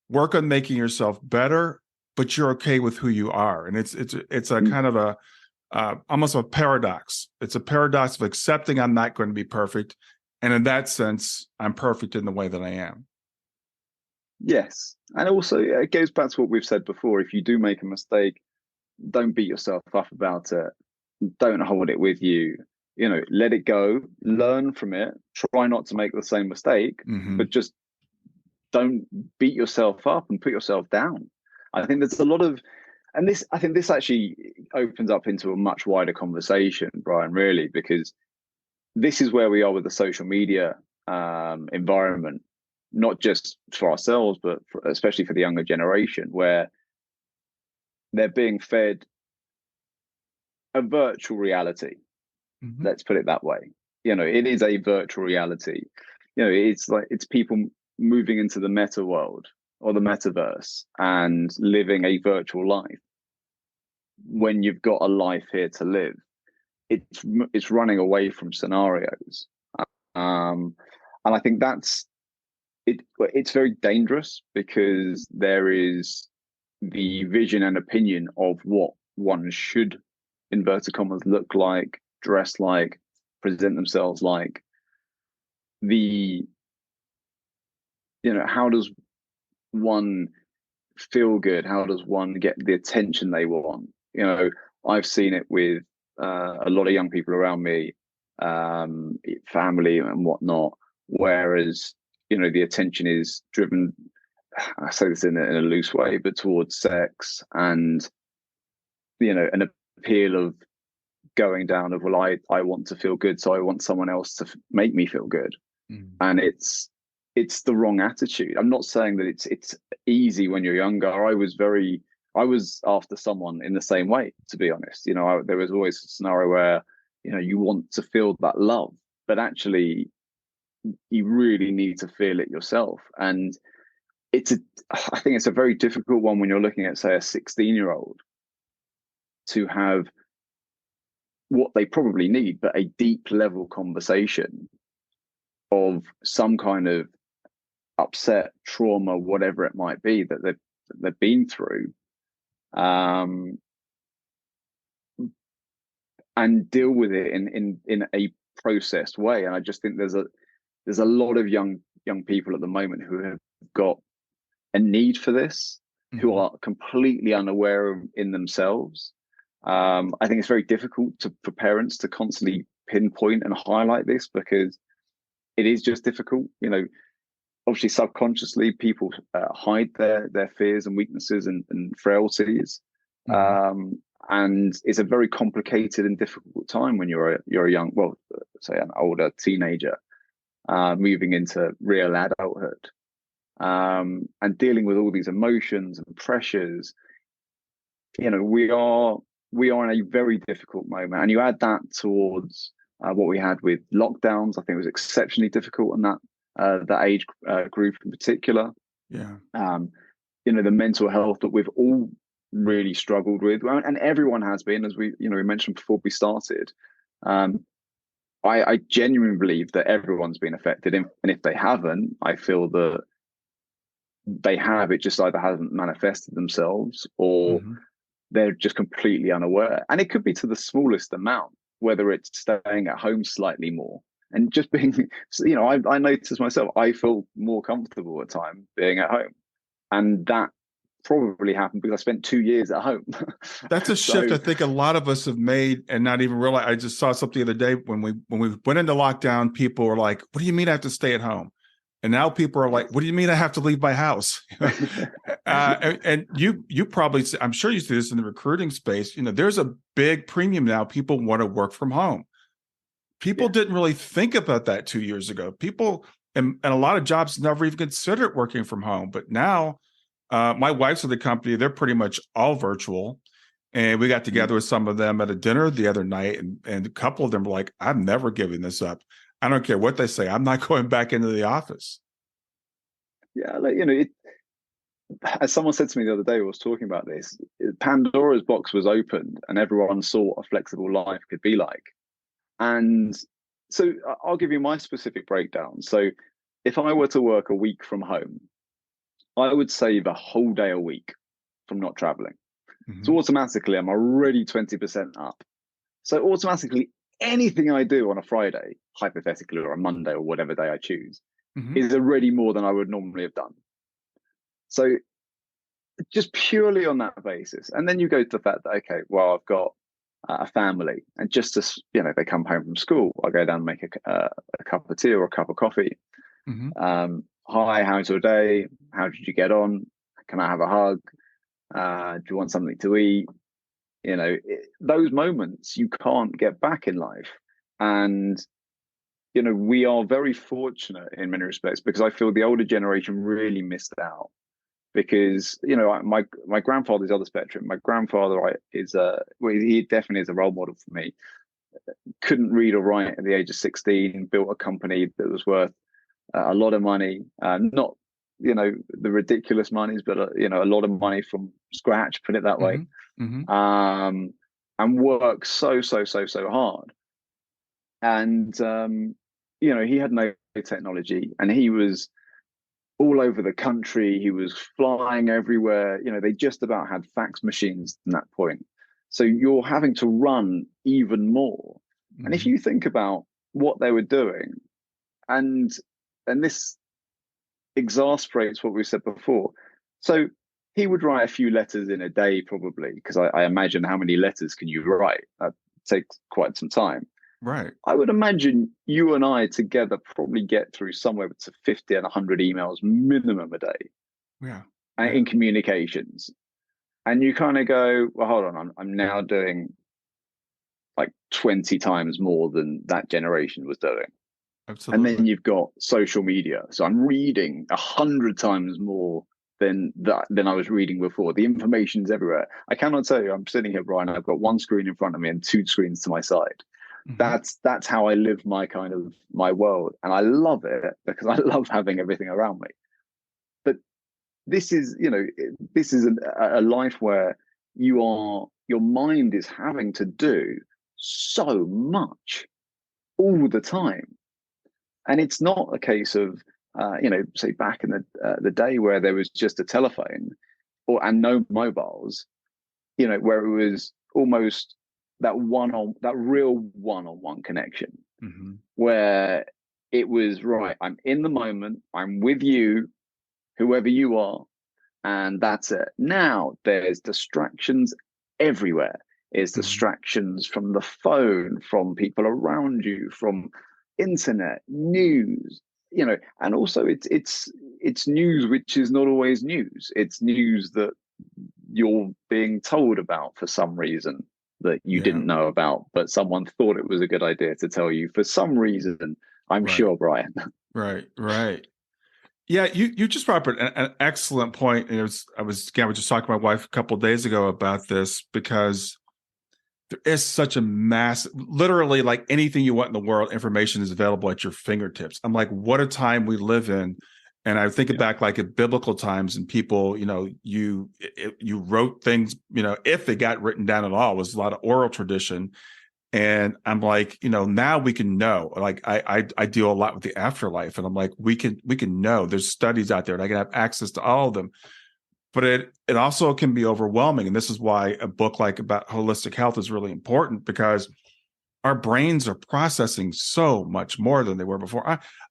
work on making yourself better, but you're okay with who you are. And it's a kind of a almost a paradox. It's a paradox of accepting I'm not going to be perfect, and in that sense, I'm perfect in the way that I am. Yes. And also, it goes back to what we've said before. If you do make a mistake, don't beat yourself up about it. Don't hold it with you. Let it go, learn from it, try not to make the same mistake, but just don't beat yourself up and put yourself down. I think there's a lot of, and I think this actually opens up into a much wider conversation, Brian, really, because this is where we are with the social media environment, not just for ourselves, but especially for the younger generation, where they're being fed a virtual reality. Let's put it that way. It is a virtual reality. It's people moving into the meta world or the metaverse and living a virtual life when you've got a life here to live. It's running away from scenarios. And I think it's very dangerous, because there is the vision and opinion of what one should, inverted commas, look like, dress like, present themselves like. How does one feel good? How does one get the attention they want? I've seen it with a lot of young people around me, family and whatnot, whereas, the attention is driven, I say this in a loose way, but towards sex and, an appeal of going down of, well, I want to feel good, so I want someone else to make me feel good. And it's the wrong attitude. I'm not saying that it's easy when you're younger. I was after someone in the same way, to be honest. There was always a scenario where, you want to feel that love, but actually you really need to feel it yourself. And I think it's a very difficult one when you're looking at, say, a 16-year-old to have what they probably need, but a deep level conversation of some kind of upset, trauma, whatever it might be that they've been through, and deal with it in a processed way. And I just think there's a lot of young people at the moment who have got a need for this, who are completely unaware in themselves. I think it's very difficult for parents to constantly pinpoint and highlight this, because it is just difficult. Obviously subconsciously people hide their fears and weaknesses and frailties. And it's a very complicated and difficult time when you're a young, say an older teenager, moving into real adulthood, and dealing with all these emotions and pressures. We are in a very difficult moment, and you add that towards what we had with lockdowns. I think it was exceptionally difficult in that age group in particular. Yeah. The mental health that we've all really struggled with, and everyone has been, as we mentioned before we started. I genuinely believe that everyone's been affected, and if they haven't, I feel that they have. It just either hasn't manifested themselves, or they're just completely unaware. And it could be to the smallest amount, whether it's staying at home slightly more, And just being, I noticed myself, I feel more comfortable at time being at home. And that probably happened because I spent 2 years at home. That's a shift So, I think a lot of us have made and not even realize. I just saw something the other day when we went into lockdown, people were like, "What do you mean I have to stay at home?" And now people are like, "What do you mean I have to leave my house?" And you probably, I'm sure you see this in the recruiting space. There's a big premium now. People want to work from home. People didn't really think about that 2 years ago. People and a lot of jobs never even considered working from home. But now, my wife's at the company, they're pretty much all virtual. And we got together with some of them at a dinner the other night, and a couple of them were like, "I'm never giving this up. I don't care what they say. I'm not going back into the office." Yeah, as someone said to me the other day, I was talking about this, Pandora's box was opened and everyone saw what a flexible life could be like. And so I'll give you my specific breakdown. So if I were to work a week from home, I would save a whole day a week from not traveling. Mm-hmm. So automatically, I'm already 20% up. So automatically, anything I do on a Friday, hypothetically, or a Monday, or whatever day I choose, is already more than I would normally have done. So just purely on that basis. And then you go to the fact that, okay, well, I've got a family, and just as, they come home from school, I go down and make a cup of tea or a cup of coffee. Hi, how's your day? How did you get on? Can I have a hug? Do you want something to eat? Those moments you can't get back in life. And, we are very fortunate in many respects, because I feel the older generation really missed out. Because, my grandfather's on the spectrum. My grandfather he definitely is a role model for me. Couldn't read or write at the age of 16, built a company that was worth a lot of money, not the ridiculous monies, but a lot of money from scratch, put it that way. And worked so hard. And he had no technology, and he was all over the country. He was flying everywhere. They just about had fax machines at that point. So you're having to run even more. And if you think about what they were doing, and this exasperates what we said before. So he would write a few letters in a day, probably, because I imagine, how many letters can you write? That takes quite some time. Right. I would imagine you and I together probably get through somewhere between 50 and 100 emails minimum a day. Yeah. In communications. And you kind of go, well, hold on, I'm now doing like 20 times more than that generation was doing. Absolutely. And then you've got social media. So I'm reading 100 times more than I was reading before. The information's everywhere. I cannot tell you, I'm sitting here, Brian, I've got one screen in front of me and 2 screens to my side. That's how I live my world. And I love it, because I love having everything around me. But this is a life where your mind is having to do so much all the time. And it's not a case of, say back in the day where there was just a telephone and no mobiles, where it was almost that real one-on-one connection, where it was, right, I'm in the moment, I'm with you, whoever you are, and that's it. Now there's distractions everywhere. There's distractions from the phone, from people around you, from internet, news, and also it's news which is not always news. It's news that you're being told about for some reason that you didn't know about, but someone thought it was a good idea to tell you for some reason. I'm sure, Brian. Right. Yeah, you just brought up an excellent point. And I was just talking to my wife a couple of days ago about this, because there is such a literally, like anything you want in the world, information is available at your fingertips. I'm like, what a time we live in. And I think back like at biblical times, and people, you wrote things, if they got written down at all, it was a lot of oral tradition. And I'm like, now we can know. Like I deal a lot with the afterlife, and I'm like, we can know. There's studies out there, and I can have access to all of them. But it also can be overwhelming, and this is why a book like about holistic health is really important, because our brains are processing so much more than they were before.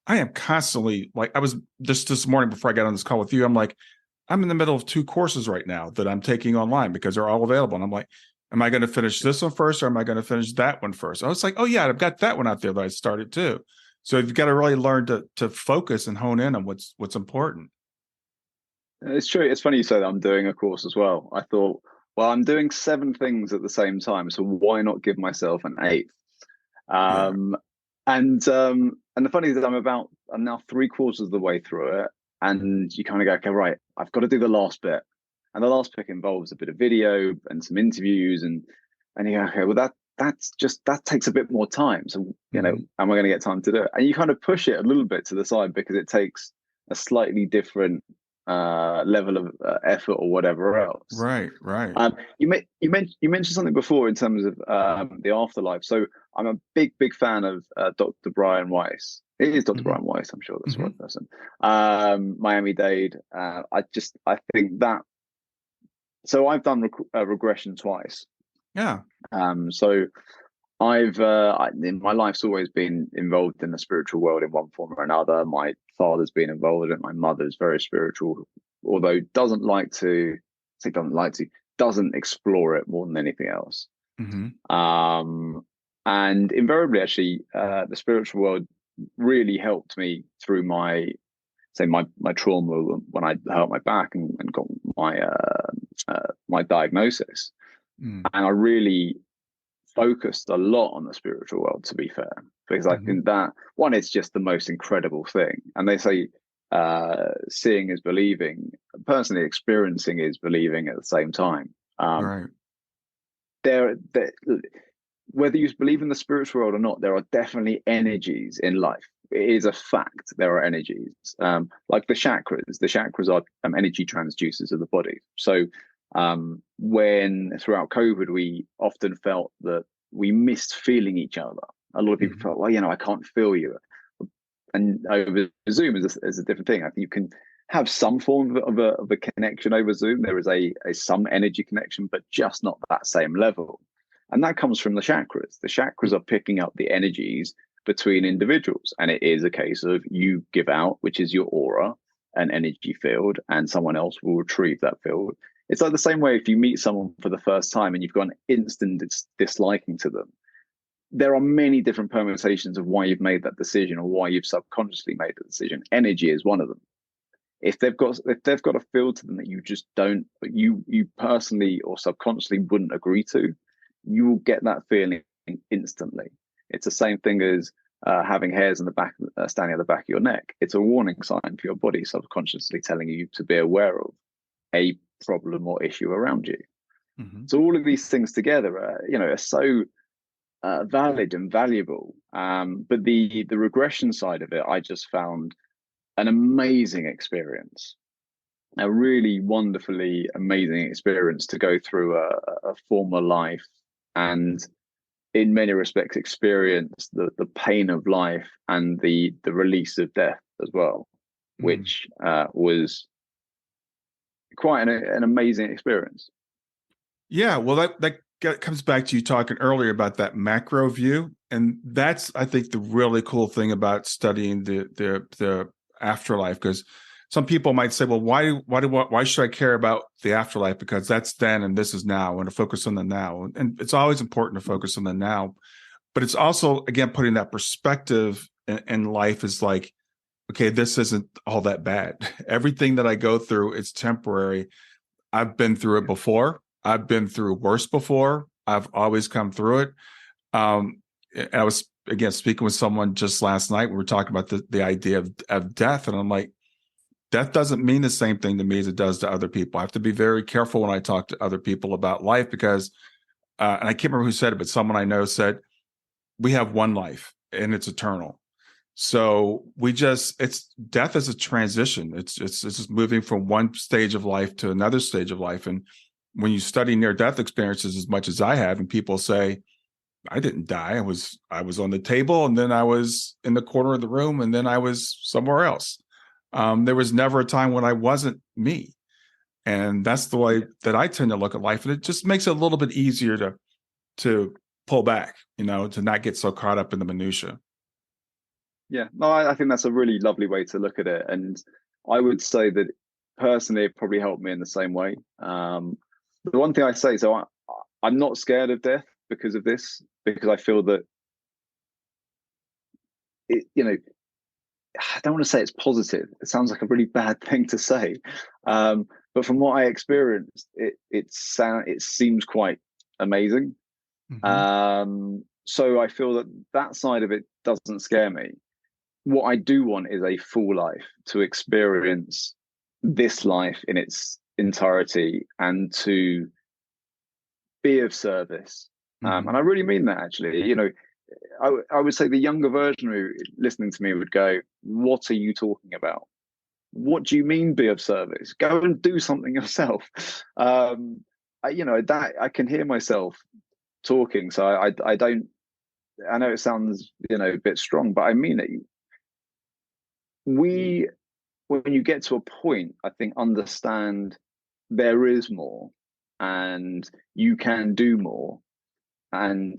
I am constantly, like, I was just this morning before I got on this call with you, I'm like, I'm in the middle of 2 courses right now that I'm taking online because they're all available. And I'm like, am I going to finish this one first, or am I going to finish that one first? I was like, oh yeah, I've got that one out there that I started too. So you've got to really learn to focus and hone in on what's important. It's true. It's funny you say that. I'm doing a course as well. I thought, well, I'm doing 7 things at the same time, so why not give myself an 8th? Yeah. And the funny thing is, I'm now 3/4 of the way through it, and you kind of go, okay, right, I've got to do the last bit, and the last bit involves a bit of video and some interviews, and you go, okay, well that takes a bit more time. So am I going to get time to do it? And you kind of push it a little bit to the side because it takes a slightly different level of effort or whatever else. Right. You mentioned something before in terms of the afterlife. So I'm a big fan of Dr. Brian Weiss. It is doctor Brian Weiss. I'm sure that's the right person. Miami-Dade. I think that. So I've done regression twice. Yeah. So in my life's always been involved in the spiritual world in one form or another. My father's been involved in it. My mother's very spiritual, although doesn't explore it more than anything else. And invariably, actually, the spiritual world really helped me through my trauma when I hurt my back and got my diagnosis. And I really focused a lot on the spiritual world, to be fair, because I think that, one, it's just the most incredible thing. And they say seeing is believing. Personally, experiencing is believing at the same time. Right. Whether you believe in the spiritual world or not, there are definitely energies in life. It is a fact there are energies, like the chakras. The chakras are energy transducers of the body. So when throughout COVID, we often felt that we missed feeling each other. A lot of people felt, well, I can't feel you. And over Zoom is a different thing. I think you can have some form of a connection over Zoom. There is a some energy connection, but just not that same level. And that comes from the chakras. The chakras are picking up the energies between individuals. And it is a case of you give out, which is your aura, an energy field, and someone else will retrieve that field. It's like the same way if you meet someone for the first time and you've got an instant disliking to them. There are many different permutations of why you've made that decision or why you've subconsciously made the decision. Energy is one of them. If they've got a field to them that you just don't, but you personally or subconsciously wouldn't agree to, you will get that feeling instantly. It's the same thing as having hairs in the back, standing at the back of your neck. It's a warning sign for your body subconsciously telling you to be aware of a problem or issue around you. So all of these things together are so valid and valuable. But the regression side of it, I just found an amazing experience, a really wonderfully amazing experience to go through a former life and in many respects experience the pain of life and the release of death as well, which was quite an amazing experience. Yeah, well, that comes back to you talking earlier about that macro view, and that's, I think, the really cool thing about studying the afterlife. Because some people might say, well, why should I care about the afterlife? Because that's then and this is now. I want to focus on the now, and it's always important to focus on the now. But it's also, again, putting that perspective in life is like, okay, this isn't all that bad. Everything that I go through is temporary. I've been through it before. I've been through worse before. I've always come through it. I was, again, speaking with someone just last night. We were talking about the idea of death. And I'm like, death doesn't mean the same thing to me as it does to other people. I have to be very careful when I talk to other people about life because, and I can't remember who said it, but someone I know said, we have one life and it's eternal. So death is a transition. It's just moving from one stage of life to another stage of life. And when you study near-death experiences as much as I have, and people say, I didn't die. I was on the table, and then I was in the corner of the room, and then I was somewhere else. There was never a time when I wasn't me. And that's the way that I tend to look at life. And it just makes it a little bit easier to pull back, to not get so caught up in the minutia. Yeah, no, I think that's a really lovely way to look at it. And I would say that personally, it probably helped me in the same way. The one thing I say, so I'm not scared of death because of this, because I feel that I don't want to say it's positive. It sounds like a really bad thing to say. But from what I experienced, it seems quite amazing. Mm-hmm. So I feel that side of it doesn't scare me. What I do want is a full life, to experience this life in its entirety and to be of service. Mm-hmm. And I really mean that, actually. I would say the younger version who listening to me would go, "What are you talking about? What do you mean be of service? Go and do something yourself." That I can hear myself talking, so I don't. I know it sounds a bit strong, but I mean it. When you get to a point, I think, understand there is more, and you can do more, and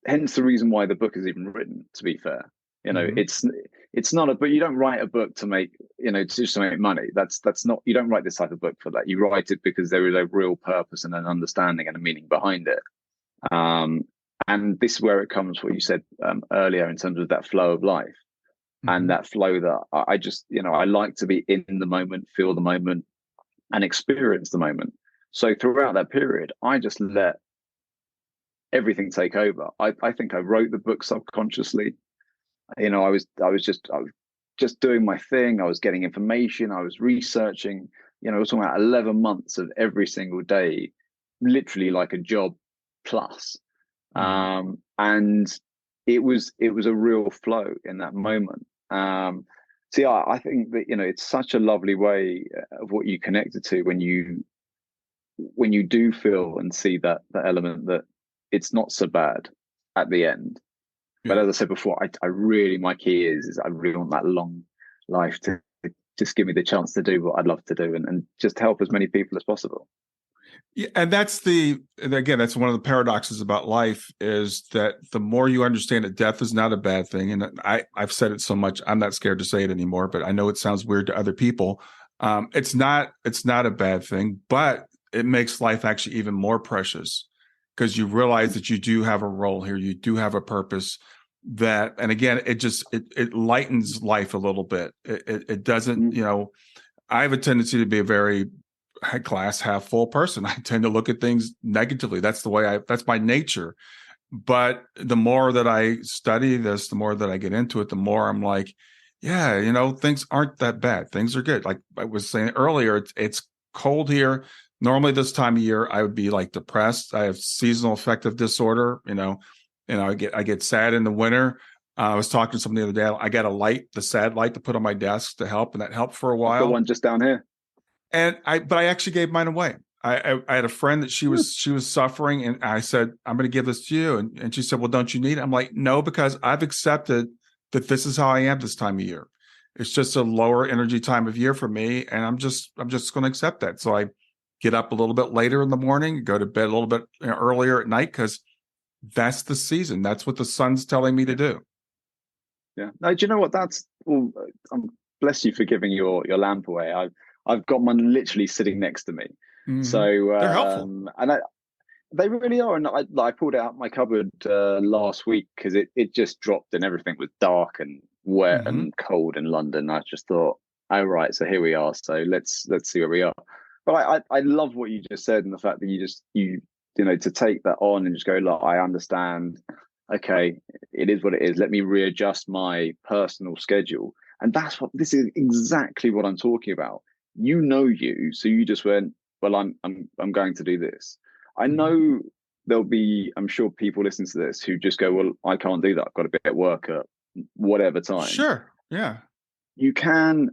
hence the reason why the book is even written. To be fair, Mm-hmm. it's not a book. You don't write a book to make just to make money. That's not. You don't write this type of book for that. You write it because there is a real purpose and an understanding and a meaning behind it. And this is where it comes, what you said earlier, in terms of that flow of life. And Mm-hmm. that flow that I just, I like to be in the moment, feel the moment, and experience the moment. So throughout that period, I just let everything take over. I think I wrote the book subconsciously. I was just doing my thing. I was getting information. I was researching. I was talking about 11 months of every single day, literally like a job plus. Mm-hmm. And it was a real flow in that moment. So yeah, I think that it's such a lovely way of what you connected to when you do feel and see that element that it's not so bad at the end. But Yeah. as I said before, I really, my key is I really want that long life to just give me the chance to do what I'd love to do, and just help as many people as possible. Yeah, and again, that's one of the paradoxes about life, is that the more you understand that death is not a bad thing, and I've said it so much, I'm not scared to say it anymore, but I know it sounds weird to other people. It's not a bad thing, but it makes life actually even more precious, because you realize that you do have a role here, you do have a purpose. And again, it lightens life a little bit. It doesn't, I have a tendency to be a very glass half full person. I tend to look at things negatively. That's my nature. But the more that I study this, the more that I get into it, the more I'm like, yeah, things aren't that bad. Things are good. Like I was saying earlier, it's cold here. Normally this time of year, I would be like depressed. I have seasonal affective disorder. I get sad in the winter. I was talking to somebody the other day. I got the sad light to put on my desk to help, and that helped for a I've got while. one just down here. But I actually gave mine away. I had a friend that she was suffering, and I said, "I'm going to give this to you." And she said, "Well, don't you need it?" I'm like, "No, because I've accepted that this is how I am this time of year. It's just a lower energy time of year for me, and I'm just going to accept that." So I get up a little bit later in the morning, go to bed a little bit earlier at night, because that's the season. That's what the sun's telling me to do. Yeah. No, do you know what? Bless you for giving your lamp away. I've got one literally sitting next to me. Mm-hmm. So They're helpful. they really are. And I pulled it out my cupboard last week because it just dropped and everything was dark and wet Mm-hmm. and cold in London. I just thought, oh right, so here we are. So let's see where we are. But I love what you just said, and the fact that you to take that on and just go, look, I understand. Okay, it is what it is. Let me readjust my personal schedule. And this is exactly what I'm talking about. So you just went, well, I'm going to do this. I know there'll be, I'm sure, people listening to this who just go, well, I can't do that. I've got to be at work at whatever time. Sure. Yeah. You can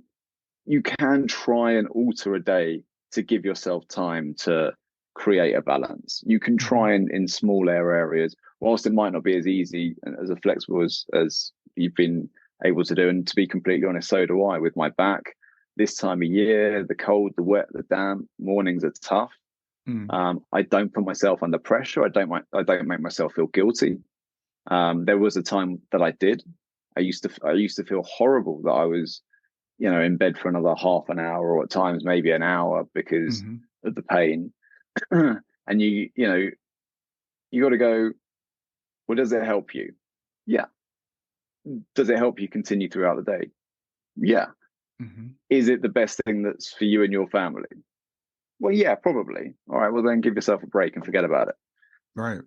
try and alter a day to give yourself time to create a balance. You can try and in small areas, whilst it might not be as easy and as flexible as you've been able to do. And to be completely honest, so do I, with my back. This time of year, the cold, the wet, the damp, mornings are tough. I don't put myself under pressure. I don't make myself feel guilty. There was a time that I did. I used to feel horrible that I was, in bed for another half an hour, or at times maybe an hour, because of the pain. And you got to go, well, does it help you? Yeah. Does it help you continue throughout the day? Yeah. Is it the best thing that's for you and your family? Well, yeah, probably. All right. Well, then give yourself a break and forget about it. Right.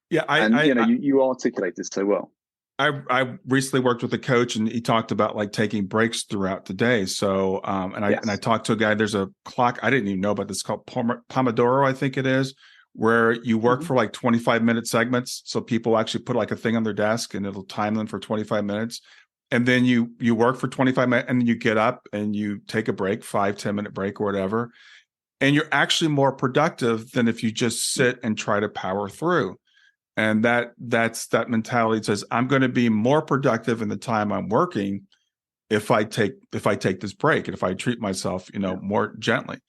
Yeah. You articulated so well. I recently worked with a coach, and he talked about like taking breaks throughout the day. So, I talked to a guy. There's a clock I didn't even know about this called Pomodoro, I think it is, where you work for like 25-minute segments. So people actually put like a thing on their desk, and it'll time them for 25 minutes. And then you work for 25 minutes, and then you get up and you take a break, 5-10 minute break or whatever. And you're actually more productive than if you just sit and try to power through. And that's that mentality that says, I'm going to be more productive in the time I'm working if I take this break, and if I treat myself, more gently.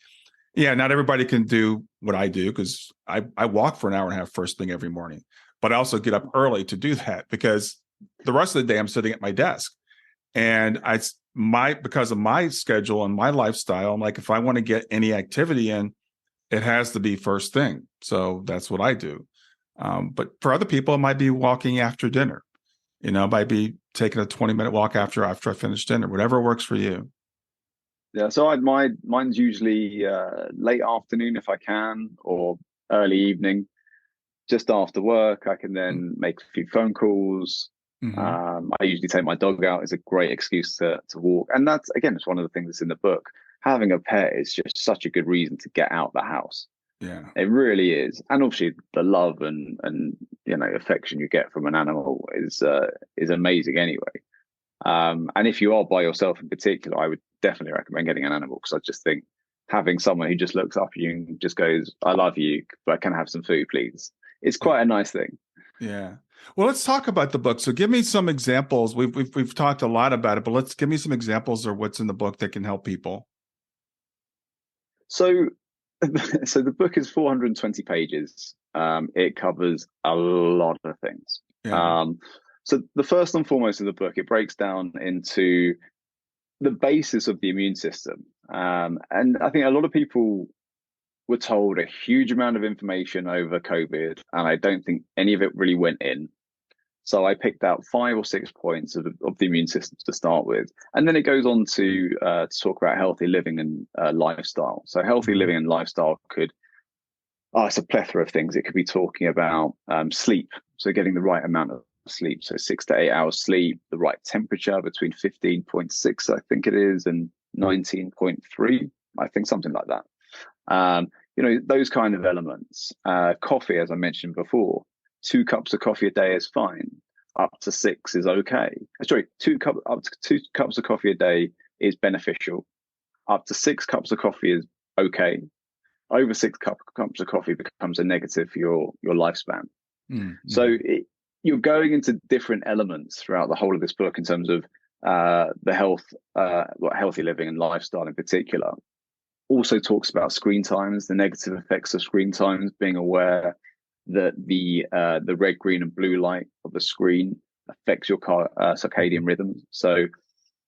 Yeah, not everybody can do what I do, because I walk for an hour and a half first thing every morning. But I also get up early to do that, because the rest of the day I'm sitting at my desk. And because of my schedule and my lifestyle, I'm like, if I want to get any activity in, it has to be first thing. So that's what I do. But for other people, it might be walking after dinner. It might be taking a 20-minute walk after I finish dinner, whatever works for you. Yeah, so mine's usually late afternoon if I can, or early evening, just after work. I can then make a few phone calls. I usually take my dog out. It's a great excuse to walk, and that's, again, it's one of the things that's in the book. Having a pet is just such a good reason to get out the house. Yeah, it really is. And obviously the love and affection you get from an animal is amazing anyway. And if you are by yourself in particular, I would definitely recommend getting an animal, because I just think having someone who just looks up at you and just goes, I love you, but can I have some food, please? It's quite a nice thing. Yeah. Well, let's talk about the book. So give me some examples. We've give a lot about it, but give me some examples of what's in the book that can help people. So the book is 420 pages. It covers a lot of things. Yeah. So the first and foremost of the book, it breaks down into the basis of the immune system. And I think a lot of people were told a huge amount of information over COVID, and I don't think any of it really went in. So I picked out 5 or 6 points of the immune system to start with. And then it goes on to talk about healthy living and lifestyle. So healthy living and lifestyle it's a plethora of things. It could be talking about sleep. So getting the right amount of sleep. So 6 to 8 hours sleep, the right temperature between 15.6, I think it is, and 19.3, I think, something like that. Those kind of elements. Coffee, as I mentioned before, 2 cups of coffee a day is fine. Up to 6 is okay. Sorry, up to 2 cups of coffee a day is beneficial. Up to 6 cups of coffee is okay. Over 6 cups of coffee becomes a negative for your lifespan. So you're going into different elements throughout the whole of this book in terms of the health, healthy living and lifestyle in particular. Also talks about screen times, the negative effects of screen times, being aware that the red, green, and blue light of the screen affects your circadian rhythms. So,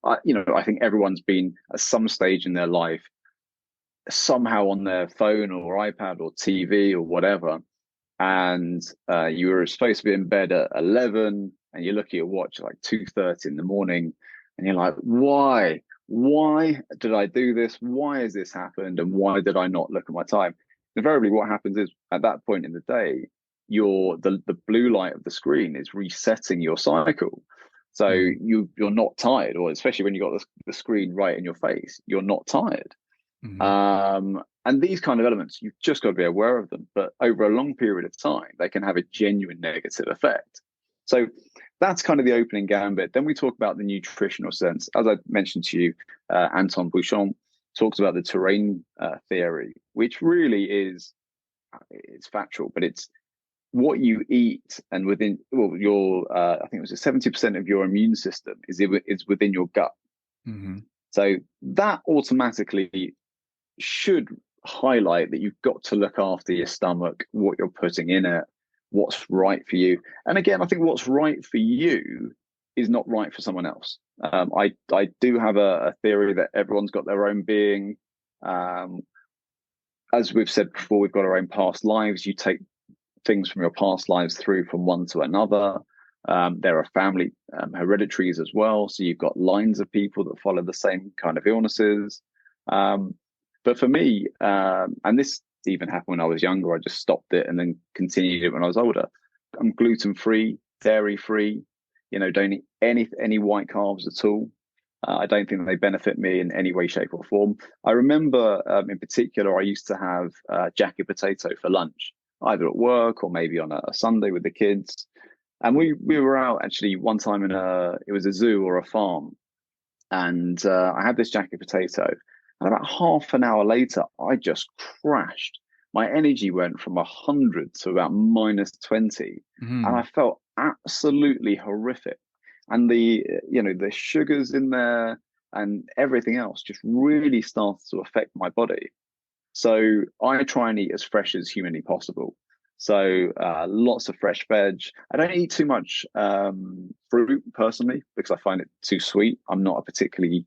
I think everyone's been at some stage in their life somehow on their phone or iPad or TV or whatever, and you were supposed to be in bed at 11, and you look at your watch at like 2:30 in the morning, and you're like, why did I do this? Why has this happened? And why did I not look at my time? Invariably, what happens is at that point in the day, the blue light of the screen is resetting your cycle. So you're not tired, or especially when you got the screen right in your face, you're not tired. And these kind of elements, you've just got to be aware of them. But over a long period of time, they can have a genuine negative effect. So that's kind of the opening gambit. Then we talk about the nutritional sense. As I mentioned to you, Anton Bouchon talks about the Tran theory, which really it's factual, but it's what you eat, and within your I think it was 70% of your immune system is within your gut. So that automatically should highlight that you've got to look after your stomach, what you're putting in it, what's right for you. And again, I think what's right for you is not right for someone else. I do have a theory that everyone's got their own being. As we've said before, we've got our own past lives. You take things from your past lives through from one to another. There are family hereditaries as well. So you've got lines of people that follow the same kind of illnesses. But for me, and this even happened when I was younger, I just stopped it and then continued it when I was older. I'm gluten-free, dairy-free, don't eat any white carbs at all. I don't think they benefit me in any way, shape, or form. I remember, in particular, I used to have jacket potato for lunch, either at work or maybe on a Sunday with the kids. And we were out actually one time it was a zoo or a farm, and I had this jacket potato. And about half an hour later, I just crashed. My energy went from 100 to about -20, and I felt absolutely horrific. And the sugars in there and everything else just really started to affect my body. So I try and eat as fresh as humanly possible. So lots of fresh veg. I don't eat too much fruit personally because I find it too sweet. I'm not particularly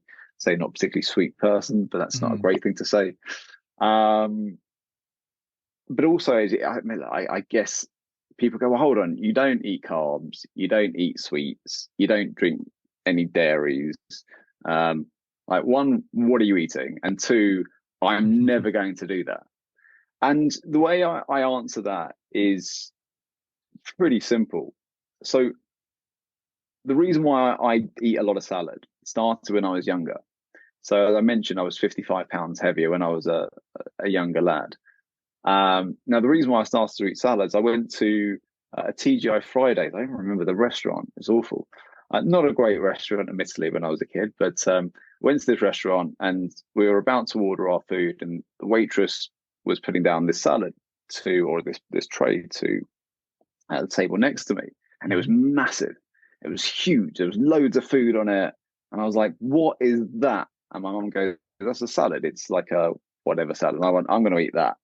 sweet person, but that's not a great thing to say. But also, I guess people go, well, hold on, you don't eat carbs, you don't eat sweets, you don't drink any dairies. Like, one, what are you eating? And two, I'm never going to do that. And the way I answer that is pretty simple. So the reason why I eat a lot of salad started when I was younger. So as I mentioned, I was 55 pounds heavier when I was a younger lad. Now, the reason why I started to eat salads, I went to a TGI Fridays. I don't remember the restaurant. It's awful. Not a great restaurant, admittedly, when I was a kid, but went to this restaurant and we were about to order our food, and the waitress was putting down this salad this tray to the table next to me, and it was massive. It was huge. There was loads of food on it, and I was like, "What is that?" And my mum goes, "That's a salad. It's like a whatever salad." And I went, "I'm going to eat that."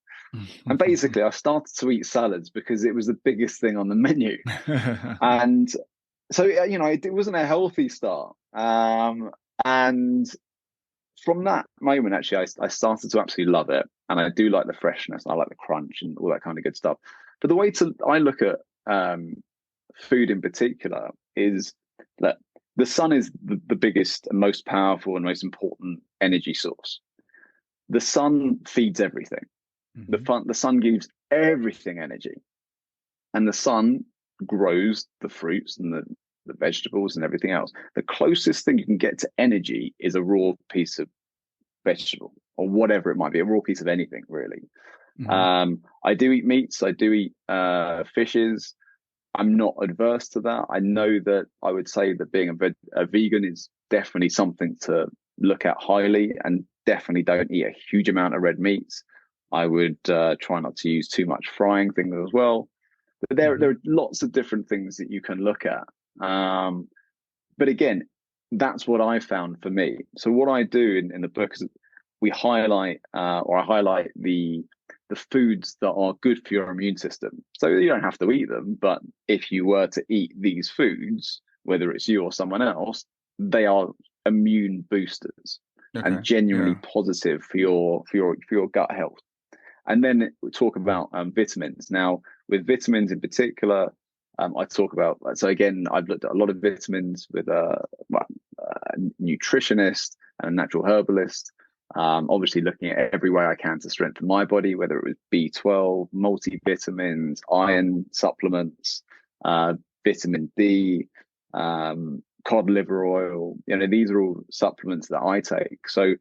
And basically, I started to eat salads because it was the biggest thing on the menu. And so, it wasn't a healthy start. And from that moment, actually, I started to absolutely love it. And I do like the freshness. I like the crunch and all that kind of good stuff. But the way I look at food in particular is that the sun is the biggest and most powerful and most important energy source. The sun feeds everything. The sun gives everything energy, and the sun grows the fruits and the vegetables and everything else. The closest thing you can get to energy is a raw piece of vegetable or whatever it might be, a raw piece of anything, really. I do eat meats. I do eat fishes. I'm not adverse to that. I know that I would say that being a vegan is definitely something to look at highly, and definitely don't eat a huge amount of red meats. I would try not to use too much frying things as well. But there are lots of different things that you can look at. But again, that's what I found for me. So what I do in the book is I highlight the foods that are good for your immune system. So you don't have to eat them, but if you were to eat these foods, whether it's you or someone else, they are immune boosters and genuinely positive for your gut health. And then we talk about vitamins. Now, with vitamins in particular, I talk about, so again, I've looked at a lot of vitamins with a nutritionist and a natural herbalist, obviously looking at every way I can to strengthen my body, whether it was B12, multivitamins, iron supplements, vitamin D, cod liver oil. These are all supplements that I take. So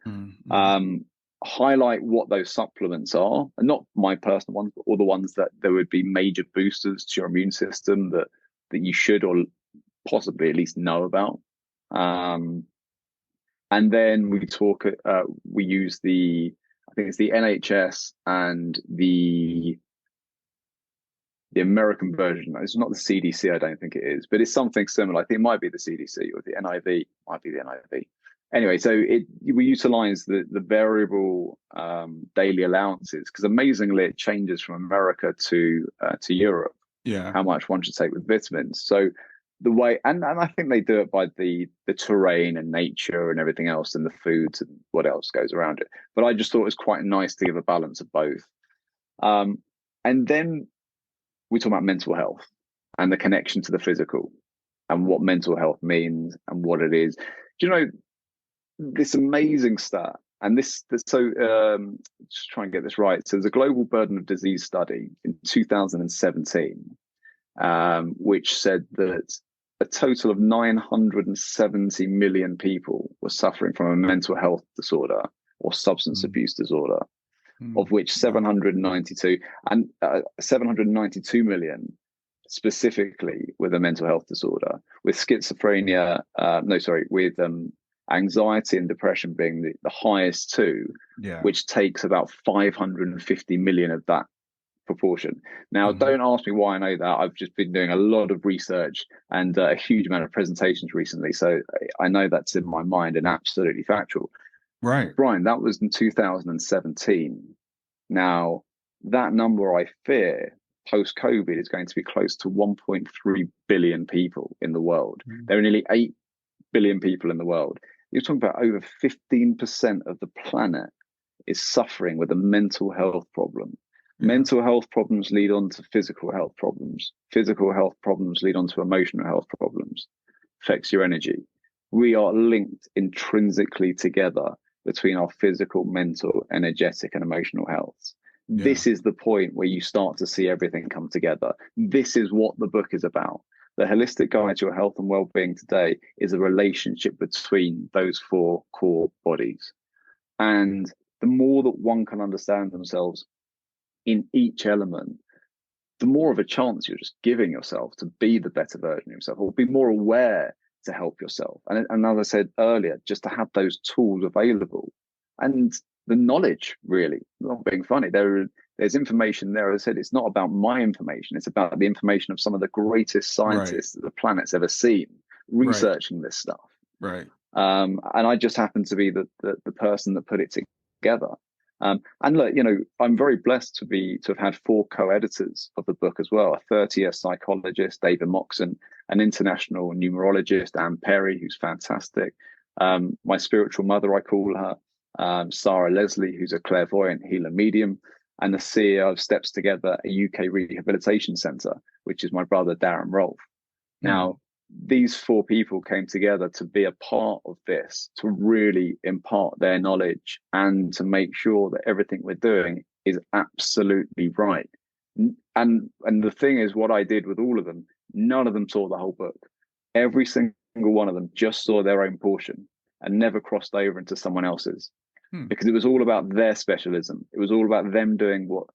highlight what those supplements are, and not my personal ones, but all the ones that there would be major boosters to your immune system that you should or possibly at least know about. And then we use I think it's the NHS and the American version. It's not the CDC, I don't think it is, but it's something similar. I think it might be the CDC or the NIV, might be the NIV. anyway, so we utilize the variable daily allowances, because amazingly it changes from America to Europe, Yeah. how much one should take with vitamins. So the way, and I think they do it by the terrain and nature and everything else, and the foods and what else goes around it. But I just thought it was quite nice to give a balance of both. And then we talk about mental health and the connection to the physical and what mental health means and what it is. Do you know this amazing stat? And just try and get this right. So there's a global burden of disease study in 2017, which said that a total of 970 million people were suffering from a mental health disorder or substance abuse disorder, of which 792 million specifically with a mental health disorder, with schizophrenia, with anxiety and depression being the highest two, which takes about 550 million of that proportion. Now, don't ask me why I know that. I've just been doing a lot of research and a huge amount of presentations recently, so I know that's in my mind and absolutely factual. Right. Brian, that was in 2017. Now, that number, I fear, post-COVID is going to be close to 1.3 billion people in the world. There are nearly 8 billion people in the world. You're talking about over 15% of the planet is suffering with a mental health problem. Mental health problems lead on to physical health problems. Physical health problems lead on to emotional health problems. Affects your energy. We are linked intrinsically together between our physical, mental, energetic, and emotional health. This is the point where you start to see everything come together. This is what the book is about. The Holistic Guide to Your Health and Wellbeing Today is a relationship between those four core bodies. And the more that one can understand themselves in each element, the more of a chance you're just giving yourself to be the better version of yourself, or be more aware to help yourself. And as I said earlier, just to have those tools available and the knowledge, really, not being funny. There's information there. As I said, it's not about my information. It's about the information of some of the greatest scientists that the planet's ever seen researching this stuff. Right. And I just happen to be the person that put it together. And look, I'm very blessed to have had 4 co-editors of the book as well. A 30-year psychologist, David Moxon, an international numerologist, Anne Perry, who's fantastic. My spiritual mother, I call her, Sarah Leslie, who's a clairvoyant healer medium, and the CEO of Steps Together, a UK rehabilitation centre, which is my brother, Darren Rolfe. Now, these 4 people came together to be a part of this, to really impart their knowledge and to make sure that everything we're doing is absolutely right. And the thing is, what I did with all of them, none of them saw the whole book. Every single one of them just saw their own portion and never crossed over into someone else's, because it was all about their specialism. It was all about them doing what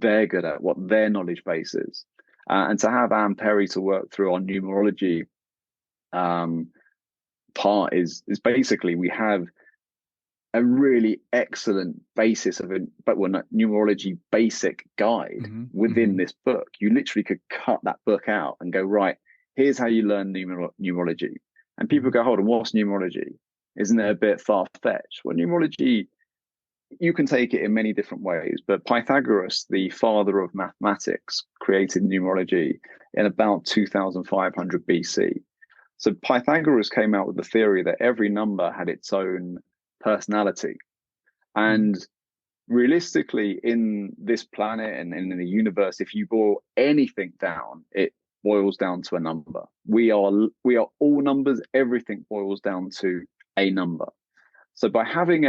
they're good at, what their knowledge base is. And to have Anne Perry to work through our numerology part is basically, we have a really excellent basis of numerology basic guide within this book. You literally could cut that book out and go, right, here's how you learn numerology. And people go, hold on, what's numerology? Isn't it a bit far-fetched? Well, numerology, you can take it in many different ways, but Pythagoras, the father of mathematics, created numerology in about 2500 BC. So Pythagoras came out with the theory that every number had its own personality. And realistically, in this planet and in the universe, if you boil anything down, it boils down to a number. We are all numbers. Everything boils down to a number. So by having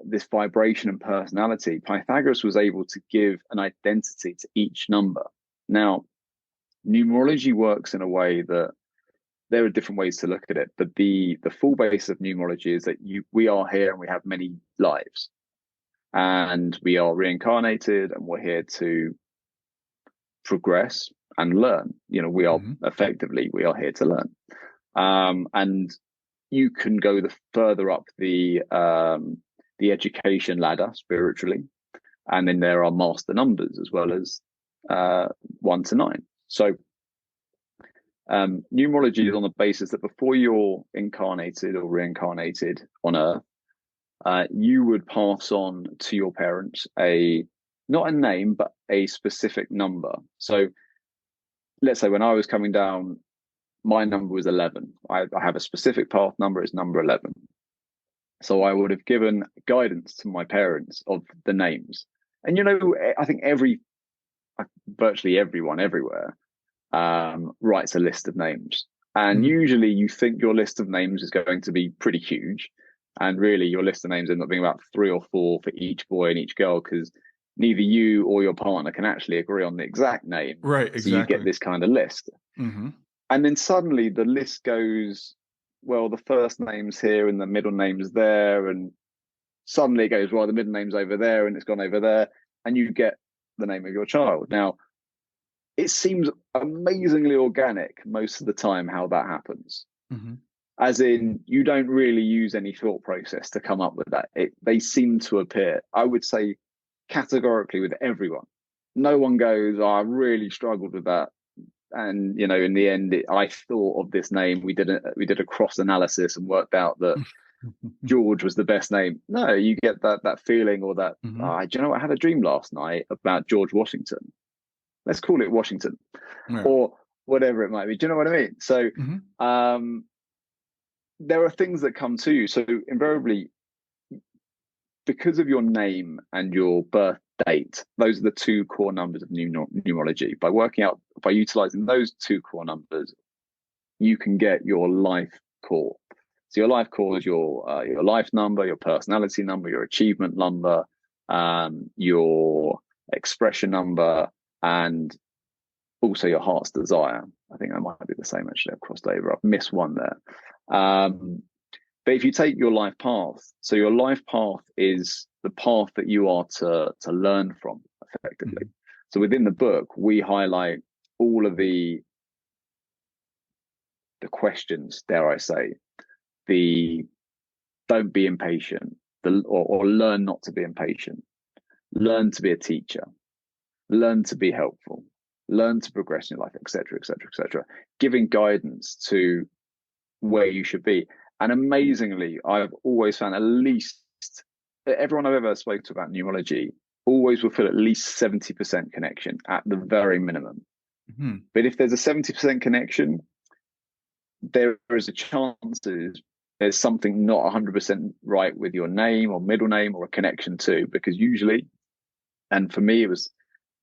this vibration and personality, Pythagoras was able to give an identity to each number. Now, numerology works in a way that there are different ways to look at it, but the full base of numerology is that we are here and we have many lives, and we are reincarnated, and we're here to progress and learn. We are we are here to learn. And you can go further up the education ladder spiritually, and then there are master numbers as well as 1 to 9. So Numerology is on the basis that before you're incarnated or reincarnated on Earth, you would pass on to your parents not a name, but a specific number. So let's say when I was coming down, my number was 11. I have a specific path number, it's number 11. So I would have given guidance to my parents of the names. And, I think virtually everyone everywhere writes a list of names. And usually you think your list of names is going to be pretty huge. And really your list of names ends up being about 3 or 4 for each boy and each girl, because neither you or your partner can actually agree on the exact name. Right, exactly. So you get this kind of list. Mm-hmm. And then suddenly the list goes, well, the first name's here and the middle name's there. And suddenly it goes, well, the middle name's over there and it's gone over there. And you get the name of your child. Now, it seems amazingly organic most of the time how that happens. Mm-hmm. As in, you don't really use any thought process to come up with that. They seem to appear, I would say, categorically with everyone. No one goes, I really struggled with that. And, in the end, I thought of this name. We did a cross analysis and worked out that George was the best name. No, you get that feeling, or that, do you know what? I had a dream last night about George Washington. Let's call it Washington, or whatever it might be. Do you know what I mean? So there are things that come to you. So invariably, because of your name and your birth date, those are the 2 core numbers of numerology. By utilizing those 2 core numbers, you can get your life core. So your life core is your life number, your personality number, your achievement number, your expression number, and also your heart's desire. I think that might be the same, actually. I've crossed over. I've missed one there. But if you take your life path, so your life path is the path that you are to learn from, effectively. So within the book, we highlight all of the questions, dare I say, the don't be impatient, or learn not to be impatient, learn to be a teacher, learn to be helpful, learn to progress in your life, etc., etc., etc., giving guidance to where you should be. And amazingly, I've always found at least everyone I've ever spoken to about numerology always will feel at least 70% connection at the very minimum. Mm-hmm. But if there's a 70% connection, there is a chance there's something not 100% right with your name or middle name or a connection to, because usually, and for me, it was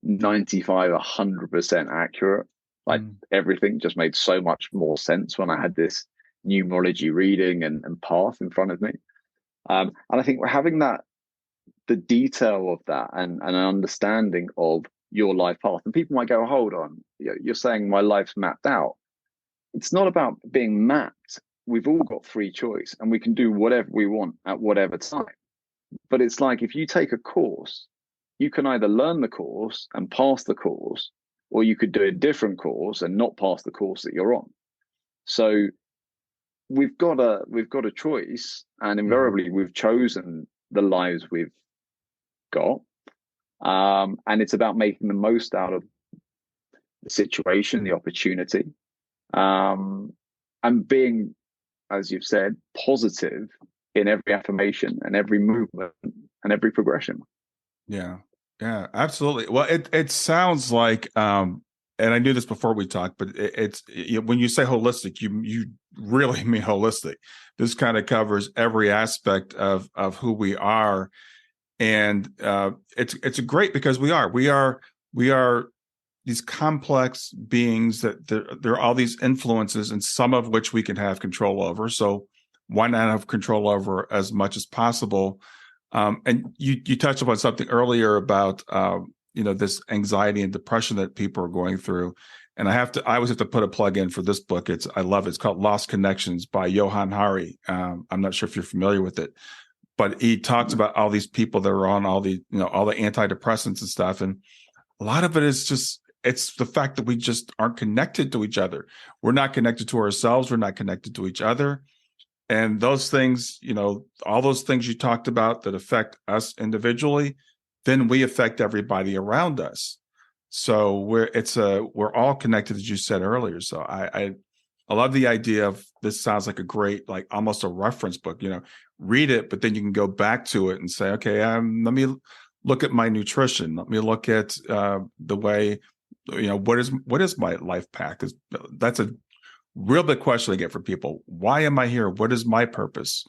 95, 100% accurate. Like everything just made so much more sense when I had this numerology reading and path in front of me. And I think we're having the detail of that and an understanding of your life path. And people might go, hold on, you're saying my life's mapped out. It's not about being mapped. We've all got free choice and we can do whatever we want at whatever time. But it's like, if you take a course, you can either learn the course and pass the course, or you could do a different course and not pass the course that you're on. So we've got a choice, and invariably we've chosen the lives we've got. And it's about making the most out of the situation, the opportunity, and being, as you've said, positive in every affirmation and every movement and every progression. Yeah, absolutely. Well, it sounds like, and I knew this before we talked, but it's when you say holistic, you really mean holistic. This kind of covers every aspect of who we are, and it's great because we are these complex beings that there are all these influences, and some of which we can have control over. So why not have control over as much as possible? And you touched upon something earlier about this anxiety and depression that people are going through. And I always have to put a plug in for this book. I love it. It's called Lost Connections by Johann Hari. I'm not sure if you're familiar with it, but he talks about all these people that are on all the antidepressants and stuff. And a lot of it is it's the fact that we just aren't connected to each other. We're not connected to ourselves. We're not connected to each other. And those things, all those things you talked about that affect us individually, then we affect everybody around us. So we're all connected, as you said earlier. So I love the idea of this. Sounds like a great, like almost a reference book, read it, but then you can go back to it and say, okay, let me look at my nutrition. Let me look at the way, what is my life path? Because that's a real big question I get for people. Why am I here? What is my purpose?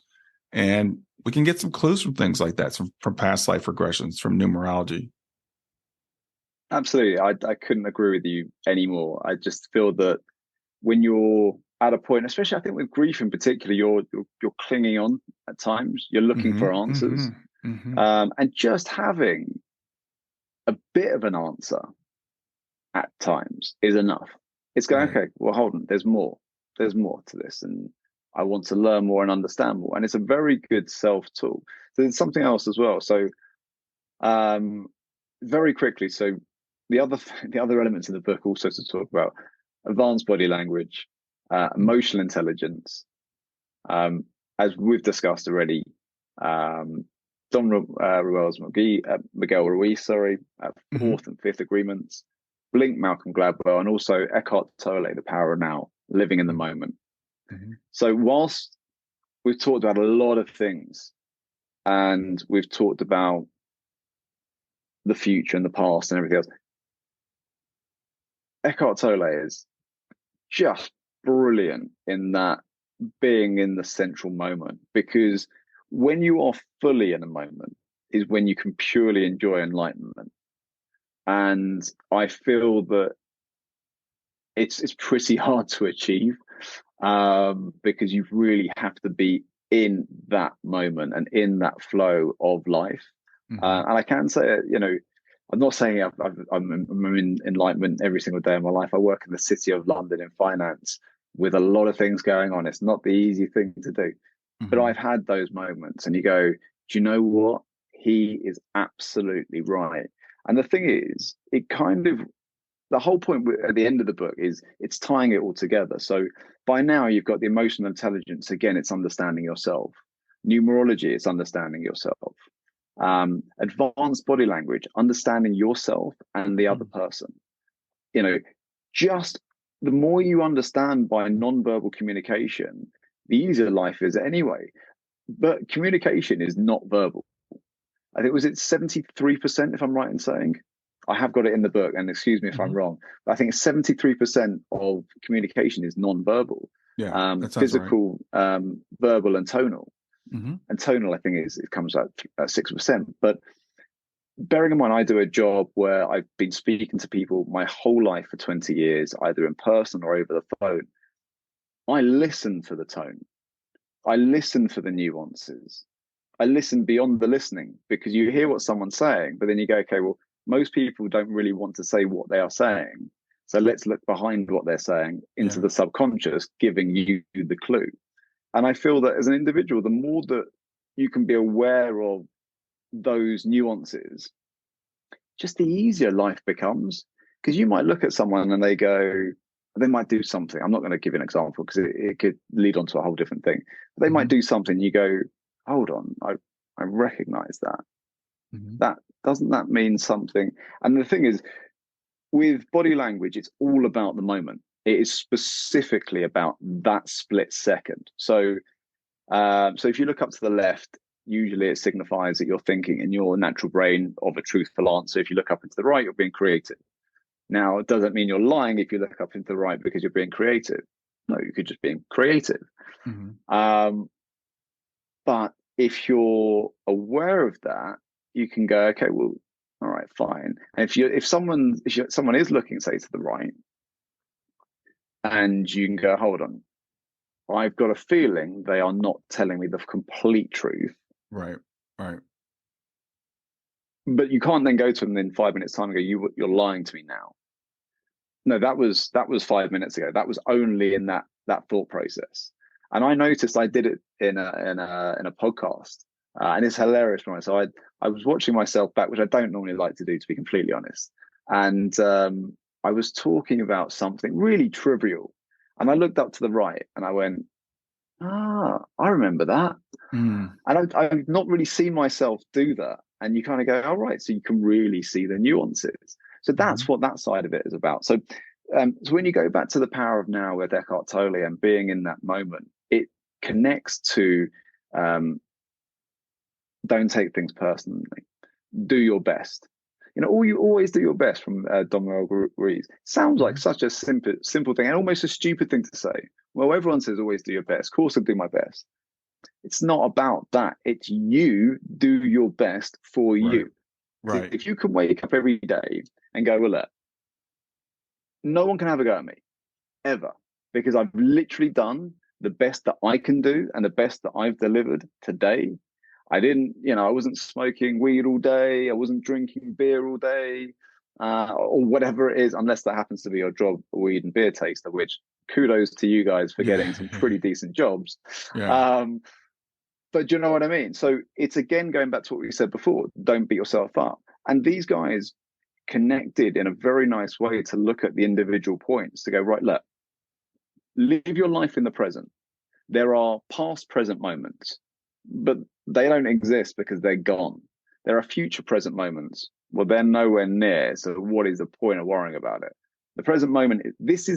And we can get some clues from things like that, from past life regressions, from numerology. Absolutely. I couldn't agree with you anymore. I just feel that when you're at a point, especially I think with grief in particular, you're clinging on at times. You're looking for answers, and just having a bit of an answer at times is enough. It's going, Right. okay, well, hold on. There's more. There's more to this, and I want to learn more and understand more. And it's a very good self tool. So there's something else as well. So, very quickly. So the other elements in the book also to talk about advanced body language, emotional intelligence, as we've discussed already, Miguel Ruiz, fourth and fifth agreements, Blink, Malcolm Gladwell, and also Eckhart Tolle, The Power of Now, living in the moment. So whilst we've talked about a lot of things, and we've talked about the future and the past and everything else, Eckhart Tolle is just brilliant in that, being in the central moment, because when you are fully in a moment is when you can purely enjoy enlightenment. And I feel that it's pretty hard to achieve, because you really have to be in that moment and in that flow of life. And I can say, I'm not saying I'm in enlightenment every single day of my life. I work in the city of London in finance with a lot of things going on. It's not the easy thing to do, but I've had those moments, and you go, do you know what? He is absolutely right. And the thing is, the whole point at the end of the book is it's tying it all together. So by now you've got the emotional intelligence. Again, it's understanding yourself. Numerology, it's understanding yourself. Advanced body language, understanding yourself and the other person. Just the more you understand by non-verbal communication, the easier life is anyway. But communication is not verbal. I think, was it 73%, if I'm right in saying? I have got it in the book, and excuse me if I'm wrong, but I think 73% of communication is non-verbal. Yeah, that sounds physical, right. Verbal and tonal. And tonal, I think, it comes out at 6%. But bearing in mind, I do a job where I've been speaking to people my whole life for 20 years, either in person or over the phone. I listen for the tone. I listen for the nuances. I listen beyond the listening, because you hear what someone's saying, but then you go, okay, well, most people don't really want to say what they are saying. So let's look behind what they're saying into the subconscious, giving you the clue. And I feel that as an individual, the more that you can be aware of those nuances, just the easier life becomes. Because you might look at someone and they might do something. I'm not going to give an example because it could lead on to a whole different thing. But they might do something. You go, hold on, I recognize that. Doesn't that mean something? And the thing is, with body language, it's all about the moment. It is specifically about that split second. So if you look up to the left, usually it signifies that you're thinking in your natural brain of a truthful answer. If you look up into the right, you're being creative. Now, it doesn't mean you're lying if you look up into the right because you're being creative. No, you could just be creative. But if you're aware of that, you can go, okay, well, all right, fine. And if someone is looking, say, to the right, and you can go, hold on, I've got a feeling they are not telling me the complete truth. Right. But you can't then go to them in 5 minutes' time and go, you're lying to me now. No, that was 5 minutes ago. That was only in that thought process. And I noticed I did it in a podcast, and it's hilarious for me. So I was watching myself back, which I don't normally like to do, to be completely honest. And I was talking about something really trivial, and I looked up to the right, and I went, I remember that. And I've not really seen myself do that. And you kind of go, all right, so you can really see the nuances. So that's what that side of it is about. So, so when you go back to the power of now with Eckhart Tolle and being in that moment, it connects to don't take things personally. Do your best. You always do your best from Domhnall Ruiz. Sounds like such a simple thing and almost a stupid thing to say. Well, everyone says always do your best. Of course, I'll do my best. It's not about that. It's you do your best for you. Right. So if you can wake up every day and go, well, look, no one can have a go at me ever, because I've literally done the best that I can do and the best that I've delivered today. I wasn't smoking weed all day. I wasn't drinking beer all day, or whatever it is, unless that happens to be your job, a weed and beer taster, which kudos to you guys for getting some pretty decent jobs. Yeah. But do you know what I mean? So it's again going back to what we said before, don't beat yourself up. And these guys connected in a very nice way to look at the individual points to go, right, look, live your life in the present. There are past present moments, but they don't exist because they're gone. There are future present moments. Well, they're nowhere near. So what is the point of worrying about it? The present moment, this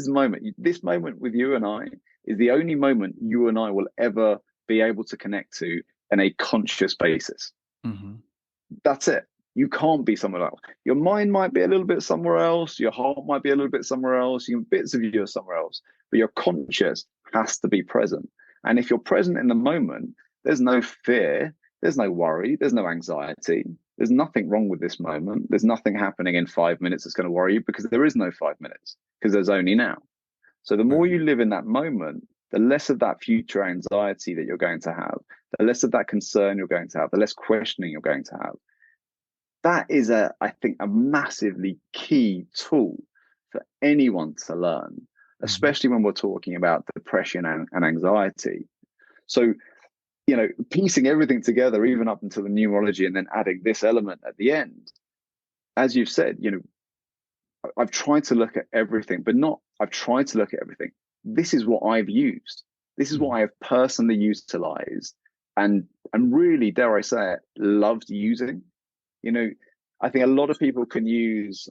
moment with you and I is the only moment you and I will ever be able to connect to in a conscious basis. That's it. You can't be somewhere else. Your mind might be a little bit somewhere else. Your heart might be a little bit somewhere else. Bits of you are somewhere else. But your conscious has to be present. And if you're present in the moment, there's no fear. There's no worry. There's no anxiety. There's nothing wrong with this moment. There's nothing happening in 5 minutes that's going to worry you, because there is no 5 minutes, because there's only now. So the more you live in that moment, the less of that future anxiety that you're going to have, the less of that concern you're going to have, the less questioning you're going to have. That is, I think, a massively key tool for anyone to learn, especially when we're talking about depression and anxiety. So, piecing everything together, even up until the numerology, and then adding this element at the end, as you've said, I've tried to look at everything, but not I've tried to look at everything. This is what I've used. This is what I have personally utilized and really, dare I say it, loved using. I think a lot of people can use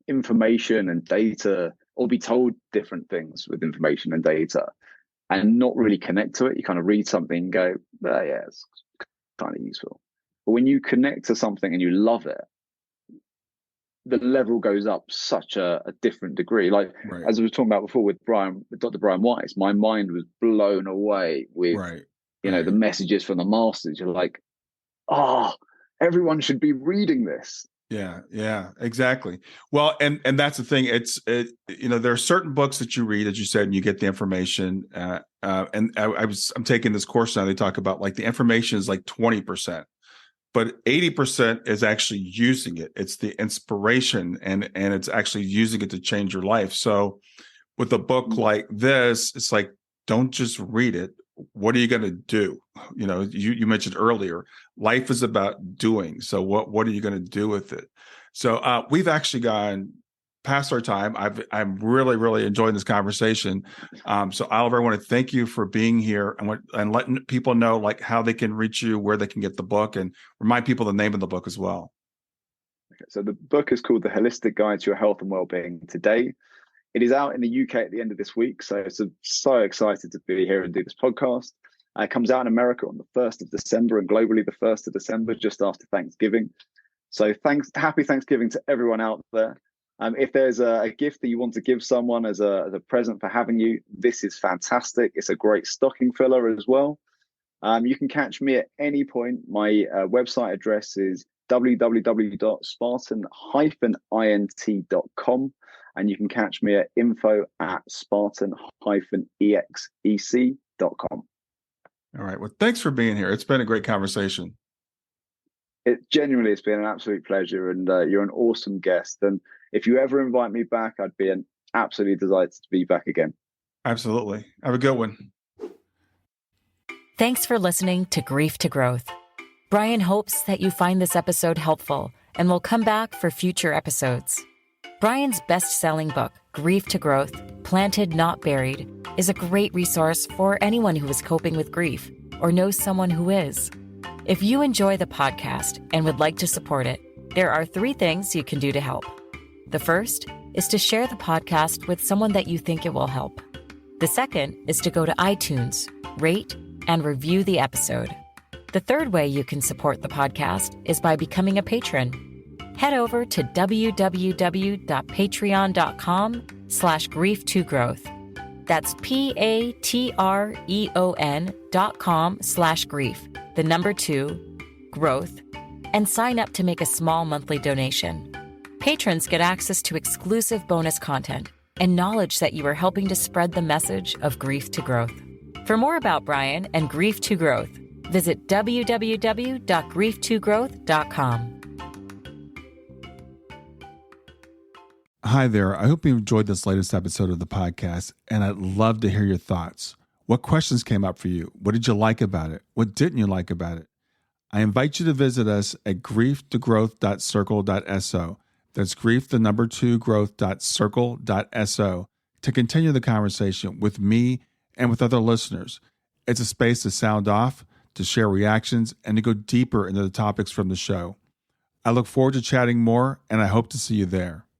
information and data, or be told different things with information and data, and not really connect to it. You kind of read something and go, oh, yeah, it's kind of useful. But when you connect to something and you love it, the level goes up such a different degree. Like, as I was talking about before with Dr. Brian Weiss, my mind was blown away with, the messages from the masters. You're like, everyone should be reading this. Yeah, exactly. Well, and that's the thing. There are certain books that you read, as you said, and you get the information. And I'm taking this course now. They talk about like the information is like 20%, but 80% is actually using it. It's the inspiration, and it's actually using it to change your life. So with a book like this, it's like, don't just read it. What are you going to do? You mentioned earlier, life is about doing. So what are you going to do with it? So we've actually gone past our time. I'm really, really enjoying this conversation. So Oliver, I want to thank you for being here and letting people know like how they can reach you, where they can get the book, and remind people the name of the book as well. Okay, so the book is called The Holistic Guide to Your Health and Wellbeing Today. It is out in the UK at the end of this week, so so excited to be here and do this podcast. It comes out in America on the 1st of December and globally the 1st of December, just after Thanksgiving. So happy Thanksgiving to everyone out there. If there's a gift that you want to give someone as a present for having you, this is fantastic. It's a great stocking filler as well. You can catch me at any point. My website address is www.spartan-int.com. And you can catch me at info@spartan-exec.com. All right. Well, thanks for being here. It's been a great conversation. It's been an absolute pleasure, and you're an awesome guest. And if you ever invite me back, I'd be absolutely delighted to be back again. Absolutely. Have a good one. Thanks for listening to Grief to Growth. Brian hopes that you find this episode helpful and will come back for future episodes. Brian's best-selling book, Grief to Growth, Planted Not Buried, is a great resource for anyone who is coping with grief or knows someone who is. If you enjoy the podcast and would like to support it, There are 3 things you can do to help. The first is to share the podcast with someone that you think it will help. The second is to go to iTunes, rate, and review the episode. The third way you can support the podcast is by becoming a patron. Head over to www.patreon.com/grief2growth. That's patreon.com/grief, the number 2, growth, and sign up to make a small monthly donation. Patrons get access to exclusive bonus content and knowledge that you are helping to spread the message of grief to growth. For more about Brian and Grief to Growth, visit www.grief2growth.com. Hi there. I hope you enjoyed this latest episode of the podcast, and I'd love to hear your thoughts. What questions came up for you? What did you like about it? What didn't you like about it? I invite you to visit us at grieftogrowth.circle.so. That's grief, the number 2, growth.circle.so to continue the conversation with me and with other listeners. It's a space to sound off, to share reactions, and to go deeper into the topics from the show. I look forward to chatting more, and I hope to see you there.